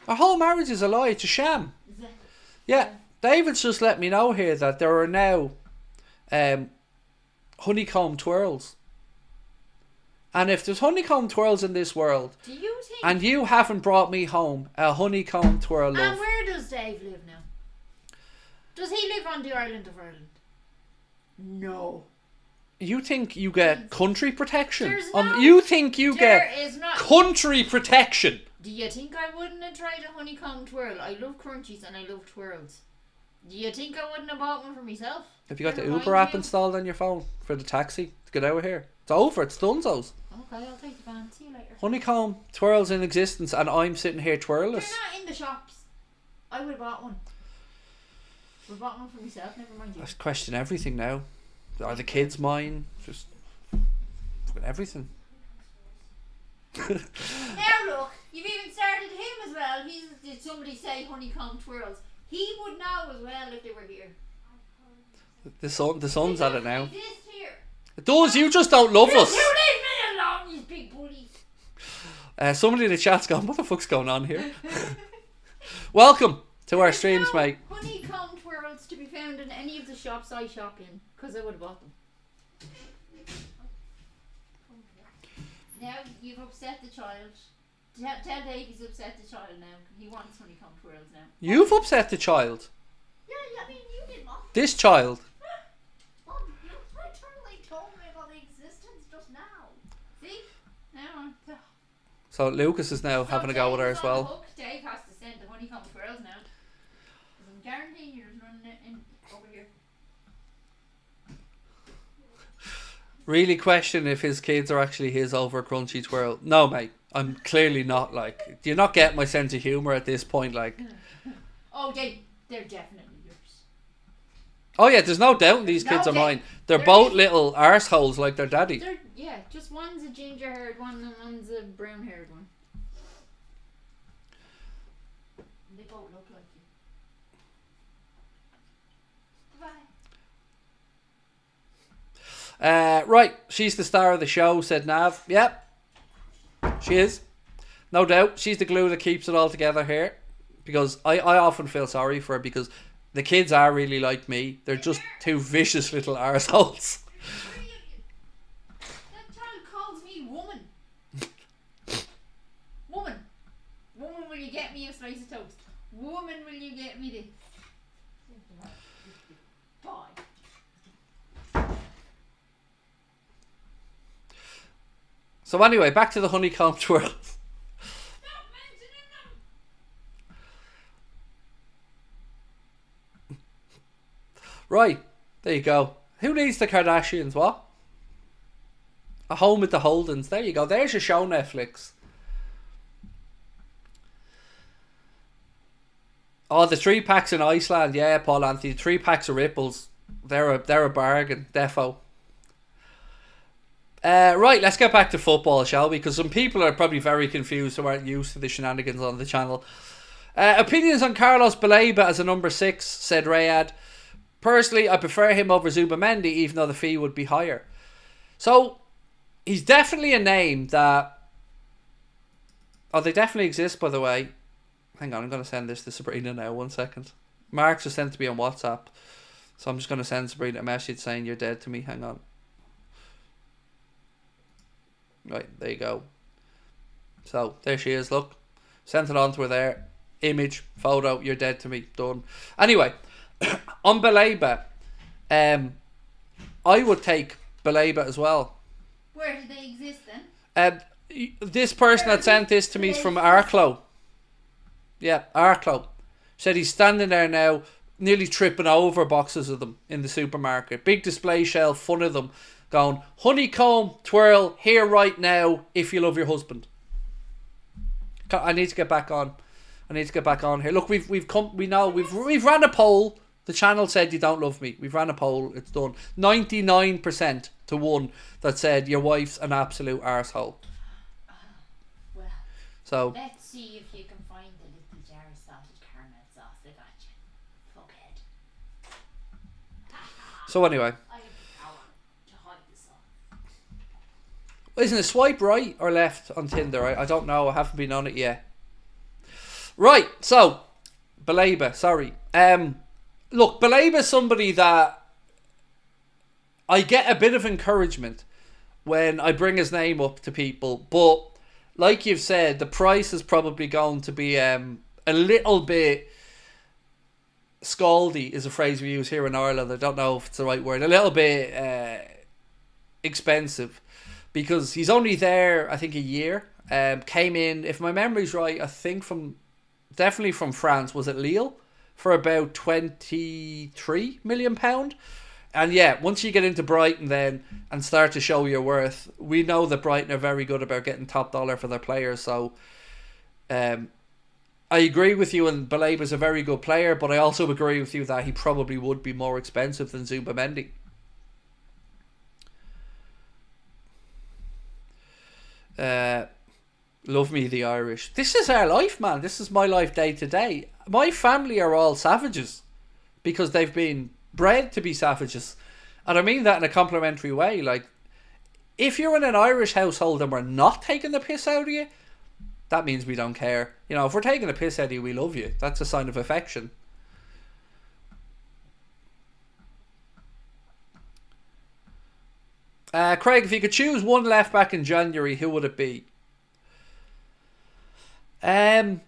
Our whole marriage is a lie. It's a sham. Yeah, David's just let me know here that there are now honeycomb twirls. And if there's honeycomb twirls in this world, do you think, and you haven't brought me home a honeycomb twirl, love. And where does Dave live now? Does he live on the island of Ireland? No. You think you get country protection? No, you think you get not, country protection? Do you think I wouldn't have tried a honeycomb twirl? I love crunchies and I love twirls. Do you think I wouldn't have bought one for myself? Have you got the Uber app installed on your phone for the taxi to get out of here? It's over. It's donezo's. Okay, I'll take the van. See you later. Honeycomb twirls in existence, and I'm sitting here twirlless. They're not in the shops. I would have bought one. I would have bought one for myself. Never mind you. I question everything now. Are the kids mine? Just everything. Now look, you've even started him as well. Did somebody say honeycomb twirls? He would know as well if they were here. The sun's at it now. Exist here. It does. You just don't love us. You leave me alone, you big bullies. Somebody in the chat's gone, what the fuck's going on here? Welcome to our streams, mate. Honeycomb twirls to be found in any of the shops I shop in, because I would have bought them. Now you've upset the child. Tell Dave he's upset the child now. He wants honeycomb twirls now. You've upset the child? Yeah, I mean you did, Mom. This child? Mom, you literally told me about the existence just now. See? Now So Lucas is now having a go with her as well. Hook. Dave has to send the honeycomb twirls now. I'm guaranteeing you're running it in over here. Really question if his kids are actually his over crunchy twirl. No, mate. I'm clearly not. Like, do you not get my sense of humour at this point? Like, oh, they're definitely yours. Oh yeah, there's no doubt these kids are mine. They're both little arseholes like their daddy. Yeah, just one's a ginger haired one and one's a brown haired one. They both look like you. Bye. Right, she's the star of the show, said Nav. Yep, she is. No doubt. She's the glue that keeps it all together here. Because I often feel sorry for her because the kids are really like me. They're just two vicious little arseholes. me this. So anyway, back to the honeycomb twirls. Stop mentioning them. Right, there you go. Who needs the Kardashians, what? A Home with the Holdens. There you go. There's your show, Netflix. Oh, the 3-packs in Iceland. Yeah, Paul Anthony. 3 packs of Ripples. They're a bargain. Defo. Right, let's get back to football, shall we? Because some people are probably very confused who aren't used to the shenanigans on the channel. Opinions on Carlos Baleba as a number 6, said Rayad. Personally, I prefer him over Zubamendi, even though the fee would be higher. So, he's definitely a name that... Oh, they definitely exist, by the way. Hang on, I'm going to send this to Sabrina now, 1 second. Mark's just sent to me on WhatsApp. So I'm just going to send Sabrina a message saying you're dead to me. Hang on. Right, there you go. So, there she is, look. Sent it on to her there. Image, photo, you're dead to me. Done. Anyway, on Baleba, I would take Baleba as well. Where do they exist then? This person that sent this to me is from Arklow. Yeah, Arklow. Said he's standing there now, nearly tripping over boxes of them in the supermarket. Big display shelf, full of them. Going, honeycomb, twirl, here right now, if you love your husband. I need to get back on. Here. Look, we've ran a poll. The channel said you don't love me. We've ran a poll. It's done. 99% to 1 that said your wife's an absolute arsehole. Well, so let's see if you can find the little jar of salted caramel sauce. I got you. Fuckhead. So anyway. I have the power to hide the sauce. Isn't it swipe right or left on Tinder? I don't know. I haven't been on it yet. Right, so Baleba, sorry. Look, Baleba's somebody that I get a bit of encouragement when I bring his name up to people, but like you've said, the price is probably going to be a little bit scaldy, is a phrase we use here in Ireland. I don't know if it's the right word. A little bit expensive, because he's only there, I think, a year. Came in, if my memory's right, I think definitely from France. Was it Lille? For about £23 million. And yeah, once you get into Brighton then and start to show your worth, we know that Brighton are very good about getting top dollar for their players. So I agree with you, and Baleba's a very good player, but I also agree with you that he probably would be more expensive than Zubamendi. Love me the Irish. This is our life, man. This is my life day to day. My family are all savages because they've been bred to be savages, and I mean that in a complimentary way. Like, if you're in an Irish household and we're not taking the piss out of you, that means we don't care. You know, if we're taking the piss out of you, we love you. That's a sign of affection. Craig, if you could choose one left back in January, who would it be? I'd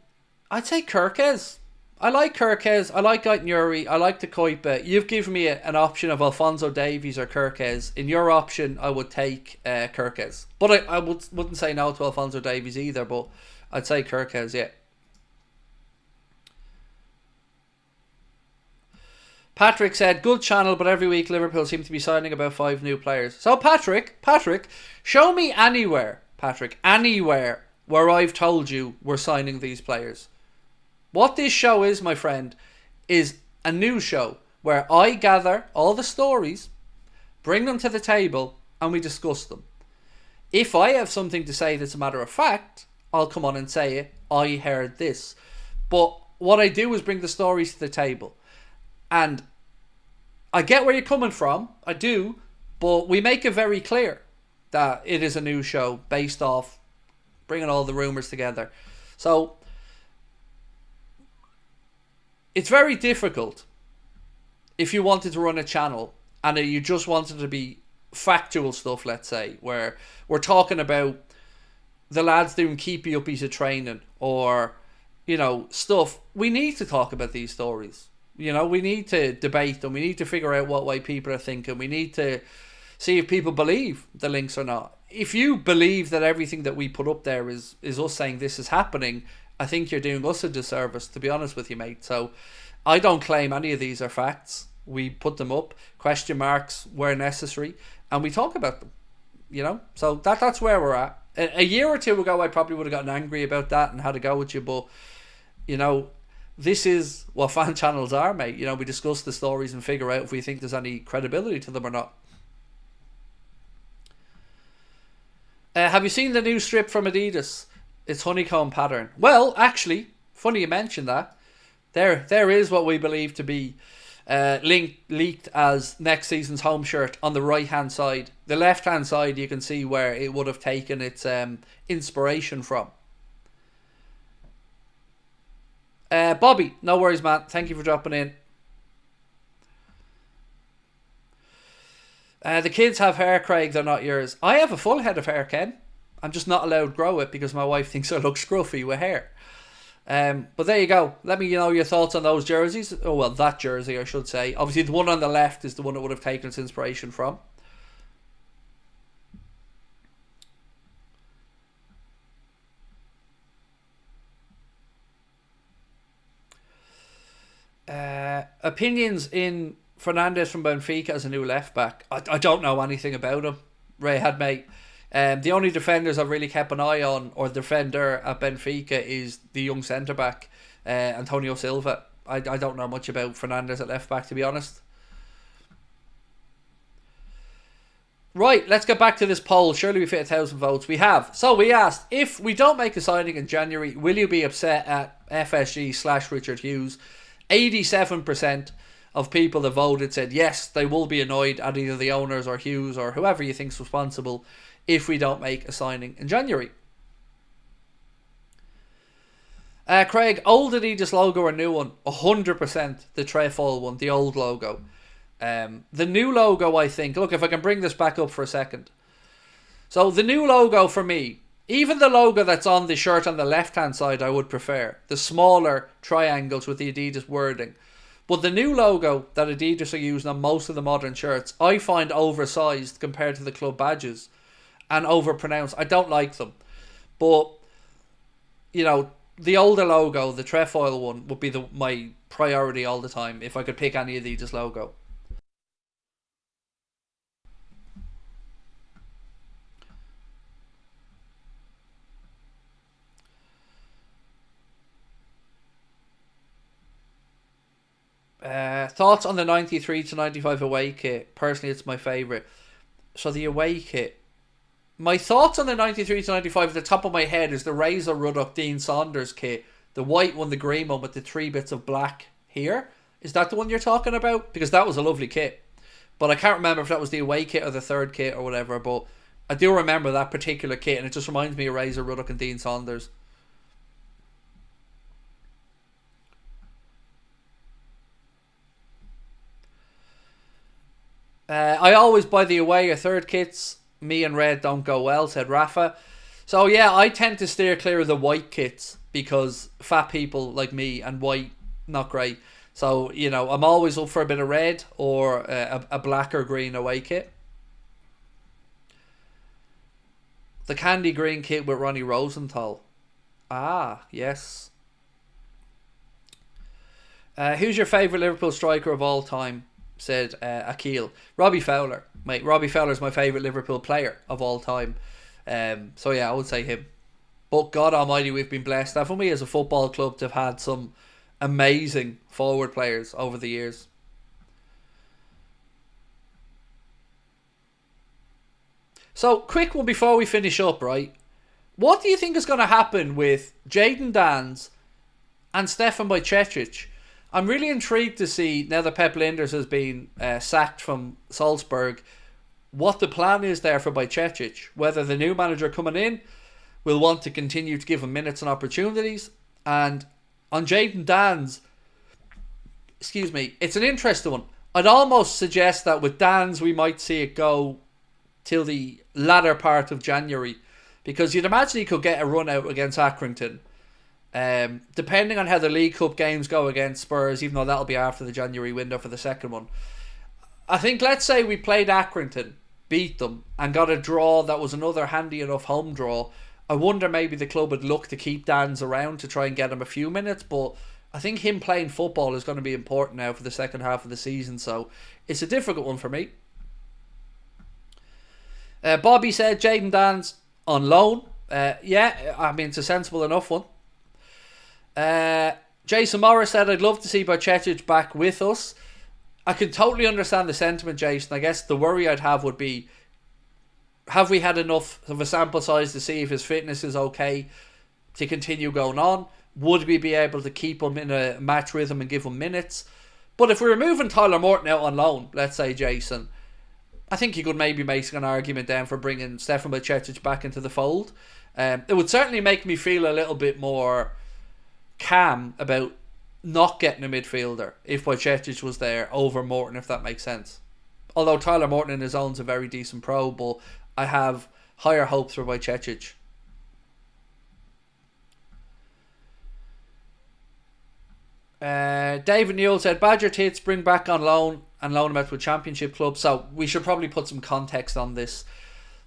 say Kirkes. I like Kirkes. I like Gaetnuri. I like the Koipe. You've given me an option of Alphonso Davies or Kirkes. In your option, I would take Kirkes. But I wouldn't say no to Alphonso Davies either, but I'd say Kirkes, yeah. Patrick said, good channel, but every week Liverpool seem to be signing about 5 new players. So Patrick, show me anywhere where I've told you we're signing these players. What this show is, my friend, is a news show where I gather all the stories, bring them to the table, and we discuss them. If I have something to say that's a matter of fact, I'll come on and say it. I heard this. But what I do is bring the stories to the table. And I get where you're coming from. I do. But we make it very clear that it is a news show based off bringing all the rumours together. So it's very difficult if you wanted to run a channel and you just wanted to be factual stuff, let's say, where we're talking about the lads doing keepy uppies of training, or stuff, we need to talk about these stories. We need to debate them. We need to figure out what way people are thinking. We need to see if people believe the links or not. If you believe that everything that we put up there is us saying this is happening, I think you're doing us a disservice, to be honest with you, mate. So I don't claim any of these are facts. We put them up, question marks where necessary, and we talk about them. So that's where we're at. A year or two ago, I probably would have gotten angry about that and had a go with you, but this is what fan channels are, mate. We discuss the stories and figure out if we think there's any credibility to them or not. Have you seen the new strip from Adidas? It's honeycomb pattern. Well, actually, funny you mentioned that. There is what we believe to be leaked as next season's home shirt on the right hand side. The left hand side, you can see where it would have taken its inspiration from. Bobby, no worries, man. Thank you for dropping in. The kids have hair, Craig. They're not yours. I have a full head of hair, Ken. I'm just not allowed to grow it because my wife thinks I look scruffy with hair. But there you go. Let me know your thoughts on those jerseys. Oh, well, that jersey, I should say. Obviously, the one on the left is the one that would have taken its inspiration from. Opinions in Fernandes from Benfica as a new left back. I don't know anything about him. Ray had, mate. The only defenders I've really kept an eye on, or defender at Benfica, is the young centre back, Antonio Silva. I don't know much about Fernandes at left back, to be honest. Right, let's get back to this poll. Surely we fit 1,000 votes. We have. So we asked, if we don't make a signing in January, will you be upset at FSG/Richard Hughes? 87% of people that voted said yes, they will be annoyed at either the owners or Hughes or whoever you think's responsible if we don't make a signing in January. Craig, old Adidas logo or new one? 100% the trefoil one, the old logo. The new logo, I think, look, if I can bring this back up for a second. So the new logo for me, even the logo that's on the shirt on the left hand side, I would prefer. The smaller triangles with the Adidas wording. But the new logo that Adidas are using on most of the modern shirts, I find oversized compared to the club badges. And overpronounced. I don't like them. But, the older logo, the trefoil one, would be my priority all the time if I could pick any Adidas logo. Thoughts on the 93 to 95 away kit? Personally, it's my favourite. So the away kit. My thoughts on the 93 to 95 at the top of my head is the Razor Ruddock Dean Saunders kit. The white one, the green one with the 3 bits of black here. Is that the one you're talking about? Because that was a lovely kit. But I can't remember if that was the away kit or the third kit or whatever. But I do remember that particular kit, and it just reminds me of Razor Ruddock and Dean Saunders. I always buy the away or third kits. Me and red don't go well, said Rafa. So yeah, I tend to steer clear of the white kits because fat people like me and white, not great. So, I'm always up for a bit of red or a black or green away kit. The candy green kit with Ronnie Rosenthal. Ah, yes. Who's your favourite Liverpool striker of all time? Said Akil. Robbie Fowler. Mate, Robbie Fowler's my favourite Liverpool player of all time. So yeah, I would say him. But God almighty, we've been blessed, haven't we, as a football club, to have had some amazing forward players over the years. So, quick one before we finish up, right? What do you think is going to happen with Jadon Danns and Stefan Bajcetic? I'm really intrigued to see, now that Pep Linders has been sacked from Salzburg, what the plan is there for Bajcetic. Whether the new manager coming in will want to continue to give him minutes and opportunities. And on Jadon Danns, it's an interesting one. I'd almost suggest that with Danns we might see it go till the latter part of January, because you'd imagine he could get a run out against Accrington Depending on how the League Cup games go against Spurs, even though that'll be after the January window for the second one, I think, let's say we played Accrington, beat them, and got a draw that was another handy enough home draw, I wonder maybe the club would look to keep Dan's around to try and get him a few minutes, but I think him playing football is going to be important now for the second half of the season, so it's a difficult one for me. Bobby said Jayden Dan's on loan. Yeah, I mean, it's a sensible enough one. Jason Morris said, I'd love to see Bajcetic back with us. I can totally understand the sentiment, Jason. I guess the worry I'd have would be, have we had enough of a sample size to see if his fitness is okay to continue going on? Would we be able to keep him in a match rhythm and give him minutes? But if we were moving Tyler Morton out on loan, let's say, Jason, I think you could maybe make an argument then for bringing Stefan Bajcetic back into the fold. It would certainly make me feel a little bit more calm about not getting a midfielder if Bajcetic was there over Morton, if that makes sense. Although Tyler Morton in his own is a very decent pro, but I have higher hopes for Bajcetic. David Newell said Badger Tits bring back on loan and loan him out to a championship club. So we should probably put some context on this.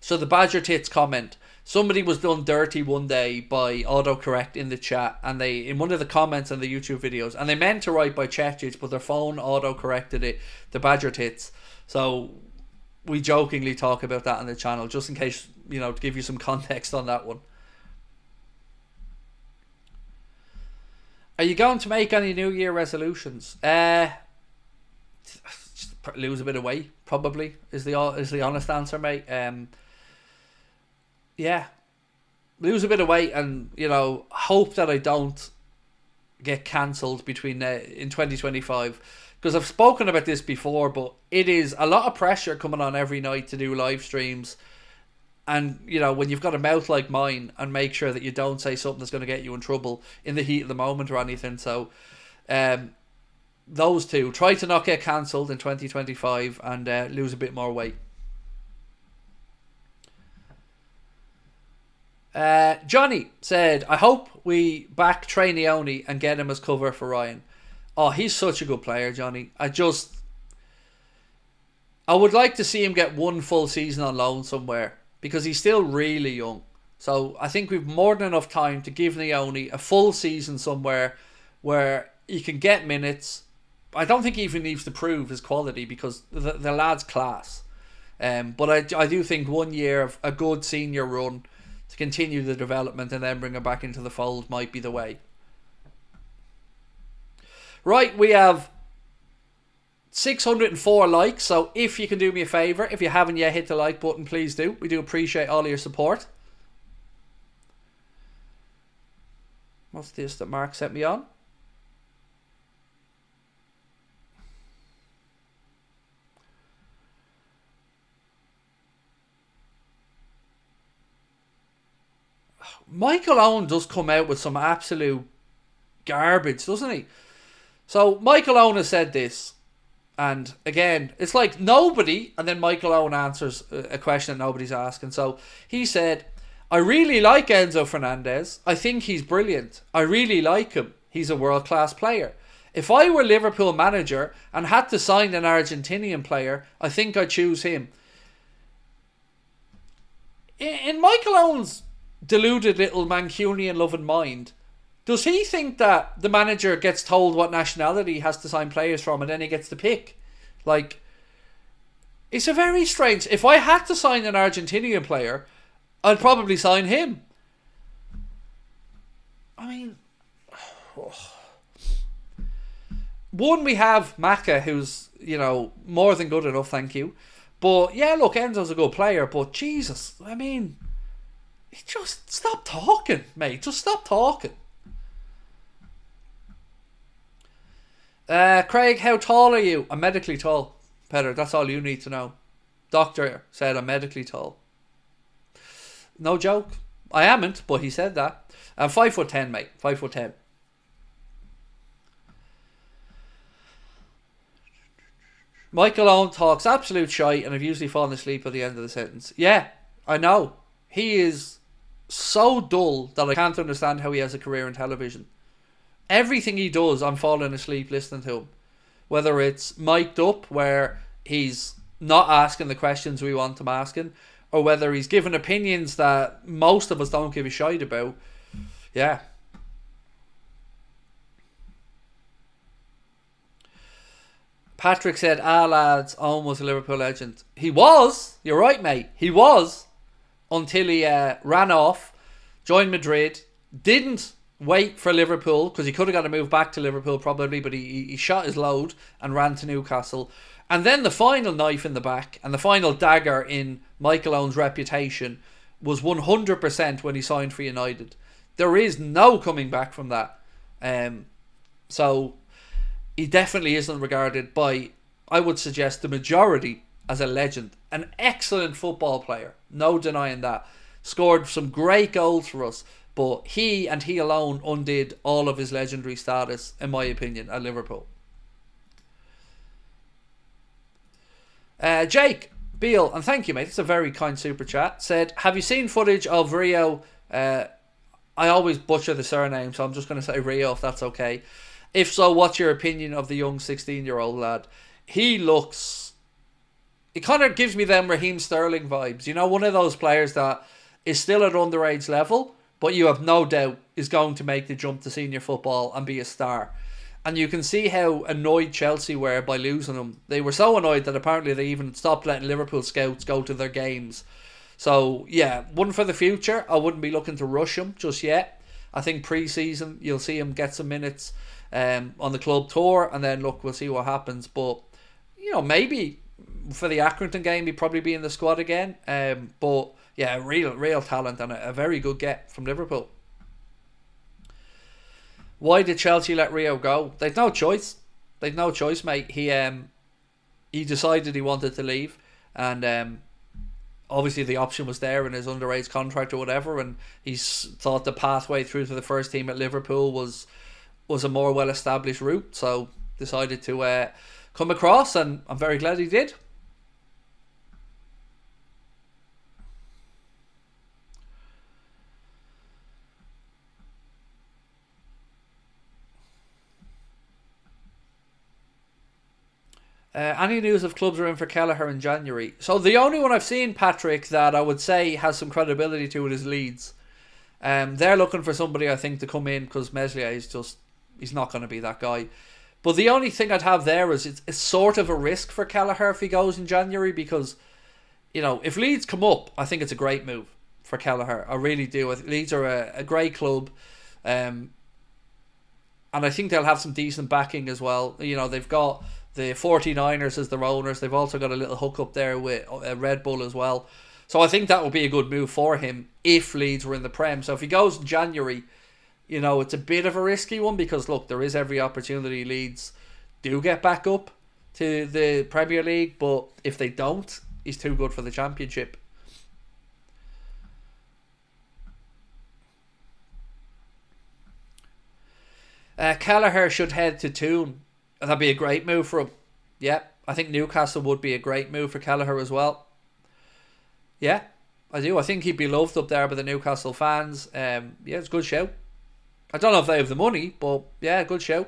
So the Badger Tits comment, somebody was done dirty one day by autocorrect in the chat, and they, in one of the comments on the YouTube videos, and they meant to write Bajcetic, but their phone autocorrected it to Badger Tits. So we jokingly talk about that on the channel, just in case, you know, to give you some context on that one. Are you going to make any New Year resolutions? Lose a bit of weight, probably, is the honest answer, mate. Yeah, lose a bit of weight, and, you know, hope that I don't get cancelled between in 2025, because I've spoken about this before, but it is a lot of pressure coming on every night to do live streams. And, you know, when you've got a mouth like mine, and make sure that you don't say something that's going to get you in trouble in the heat of the moment or anything. So, those two. Try to not get cancelled in 2025 and lose a bit more weight. Johnny said, I hope we back Trainioni and get him as cover for Ryan. Oh, he's such a good player, Johnny. I would like to see him get one full season on loan somewhere, because he's still really young. So I think we've more than enough time to give Nioni a full season somewhere where he can get minutes. I don't think he even needs to prove his quality, because the lad's class. But I do think 1 year of a good senior run to continue the development and then bring him back into the fold might be the way. Right, we have 604 likes, so if you can do me a favour, if you haven't yet hit the like button, please do. We do appreciate all of your support. What's this that Mark sent me on? Michael Owen does come out with some absolute garbage, doesn't he? So Michael Owen has said this, and again, it's like nobody, and then Michael Owen answers a question that nobody's asking. So he said, I really like Enzo Fernandez. I think he's brilliant. I really like him. He's a world-class player. If I were Liverpool manager and had to sign an Argentinian player, I think I'd choose him. In Michael Owen's deluded little Mancunian loving mind, does he think that the manager gets told what nationality he has to sign players from and then he gets to pick? Like, it's a very strange... If I had to sign an Argentinian player, I'd probably sign him. I mean... One, we have Maka, who's, you know, more than good enough, thank you. But, yeah, look, Enzo's a good player, but Jesus, I mean... Just stop talking, mate. Just stop talking. Craig, how tall are you? I'm medically tall, Peter. That's all you need to know. Doctor said I'm medically tall. No joke. I amn't, but he said that. I'm 5'10", mate. 5'10". Michael Owen talks absolute shite, and I've usually fallen asleep at the end of the sentence. Yeah, I know. He is so dull that I can't understand how he has a career in television. Everything he does, I'm falling asleep listening to him. Whether it's mic'd up, where he's not asking the questions we want him asking, or whether he's giving opinions that most of us don't give a shite about. Yeah. Patrick said, lads, almost a Liverpool legend. He was. You're right, mate. He was. Until he ran off, joined Madrid, didn't wait for Liverpool, because he could have got to move back to Liverpool probably, but he shot his load and ran to Newcastle. And then the final knife in the back and the final dagger in Michael Owen's reputation was 100% when he signed for United. There is no coming back from that. So he definitely isn't regarded by, I would suggest, the majority as a legend. An excellent football player, no denying that. Scored some great goals for us, but he and he alone undid all of his legendary status, in my opinion, at Liverpool. Jake Beale, and thank you, mate, it's a very kind super chat, said, have you seen footage of Rio? I always butcher the surname, so I'm just going to say Rio if that's okay. If so, what's your opinion of the young 16-year-old lad? He looks... It kind of gives me them Raheem Sterling vibes. You know, one of those players that is still at underage level, but you have no doubt is going to make the jump to senior football and be a star. And you can see how annoyed Chelsea were by losing him. They were so annoyed that apparently they even stopped letting Liverpool scouts go to their games. So, yeah, one for the future. I wouldn't be looking to rush him just yet. I think pre-season, you'll see him get some minutes on the club tour, and then, look, we'll see what happens. But, you know, maybe for the Accrington game, he'd probably be in the squad again. But, yeah, real talent and a very good get from Liverpool. Why did Chelsea let Rio go? They'd no choice. They'd no choice, mate. He decided he wanted to leave, and obviously the option was there in his underage contract or whatever, and he's thought the pathway through to the first team at Liverpool was a more well-established route, so decided to come across, and I'm very glad he did. Any news of clubs are in for Kelleher in January? So the only one I've seen, Patrick, that I would say has some credibility to it is Leeds. They're looking for somebody, I think, to come in, because Meslier is just, he's not going to be that guy. But the only thing I'd have there is it's sort of a risk for Kelleher if he goes in January, because, you know, if Leeds come up, I think it's a great move for Kelleher. I really do. Leeds are a great club. And I think they'll have some decent backing as well. You know, they've got the 49ers as their owners. They've also got a little hook up there with Red Bull as well. So I think that would be a good move for him if Leeds were in the Prem. So if he goes in January, you know, it's a bit of a risky one, because, look, there is every opportunity Leeds do get back up to the Premier League. But if they don't, he's too good for the Championship. Kelleher should head to Toon. That'd be a great move for him. Yeah, I think Newcastle would be a great move for Kelleher as well. Yeah, I do. I think he'd be loved up there by the Newcastle fans. Yeah, it's a good show. I don't know if they have the money, but yeah, good show.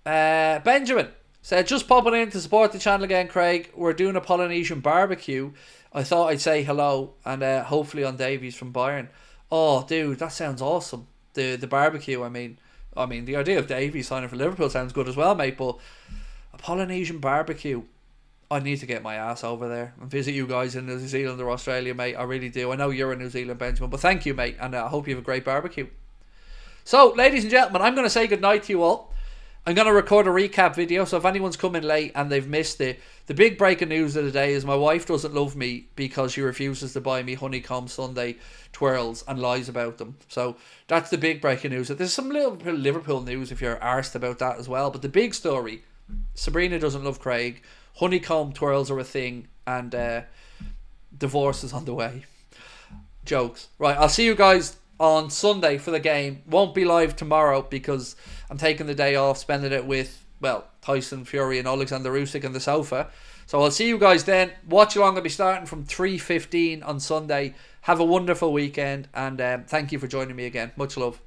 Benjamin said, just popping in to support the channel again, Craig. We're doing a Polynesian barbecue. I thought I'd say hello, and hopefully on Davies from Bayern. Oh, dude, that sounds awesome. The barbecue, I mean, the idea of Davies signing for Liverpool sounds good as well, mate, but a Polynesian barbecue, I need to get my ass over there and visit you guys in New Zealand or Australia, mate. I really do. I know you're in New Zealand, Benjamin, but thank you, mate, and I hope you have a great barbecue. So, ladies and gentlemen, I'm going to say goodnight to you all. I'm going to record a recap video, so if anyone's coming late and they've missed it, the big breaking news of the day is my wife doesn't love me because she refuses to buy me honeycomb sundae twirls and lies about them. So that's the big breaking news. There's some little Liverpool news if you're arsed about that as well, but the big story, Sabrina doesn't love Craig, honeycomb twirls are a thing, and divorce is on the way. Jokes. Right, I'll see you guys on Sunday for the game. Won't be live tomorrow because I'm taking the day off, spending it with well, Tyson Fury and Alexander Usyk on the sofa. So I'll see you guys then. Watch along will be starting from 3:15 on Sunday. Have a wonderful weekend, and thank you for joining me again. Much love.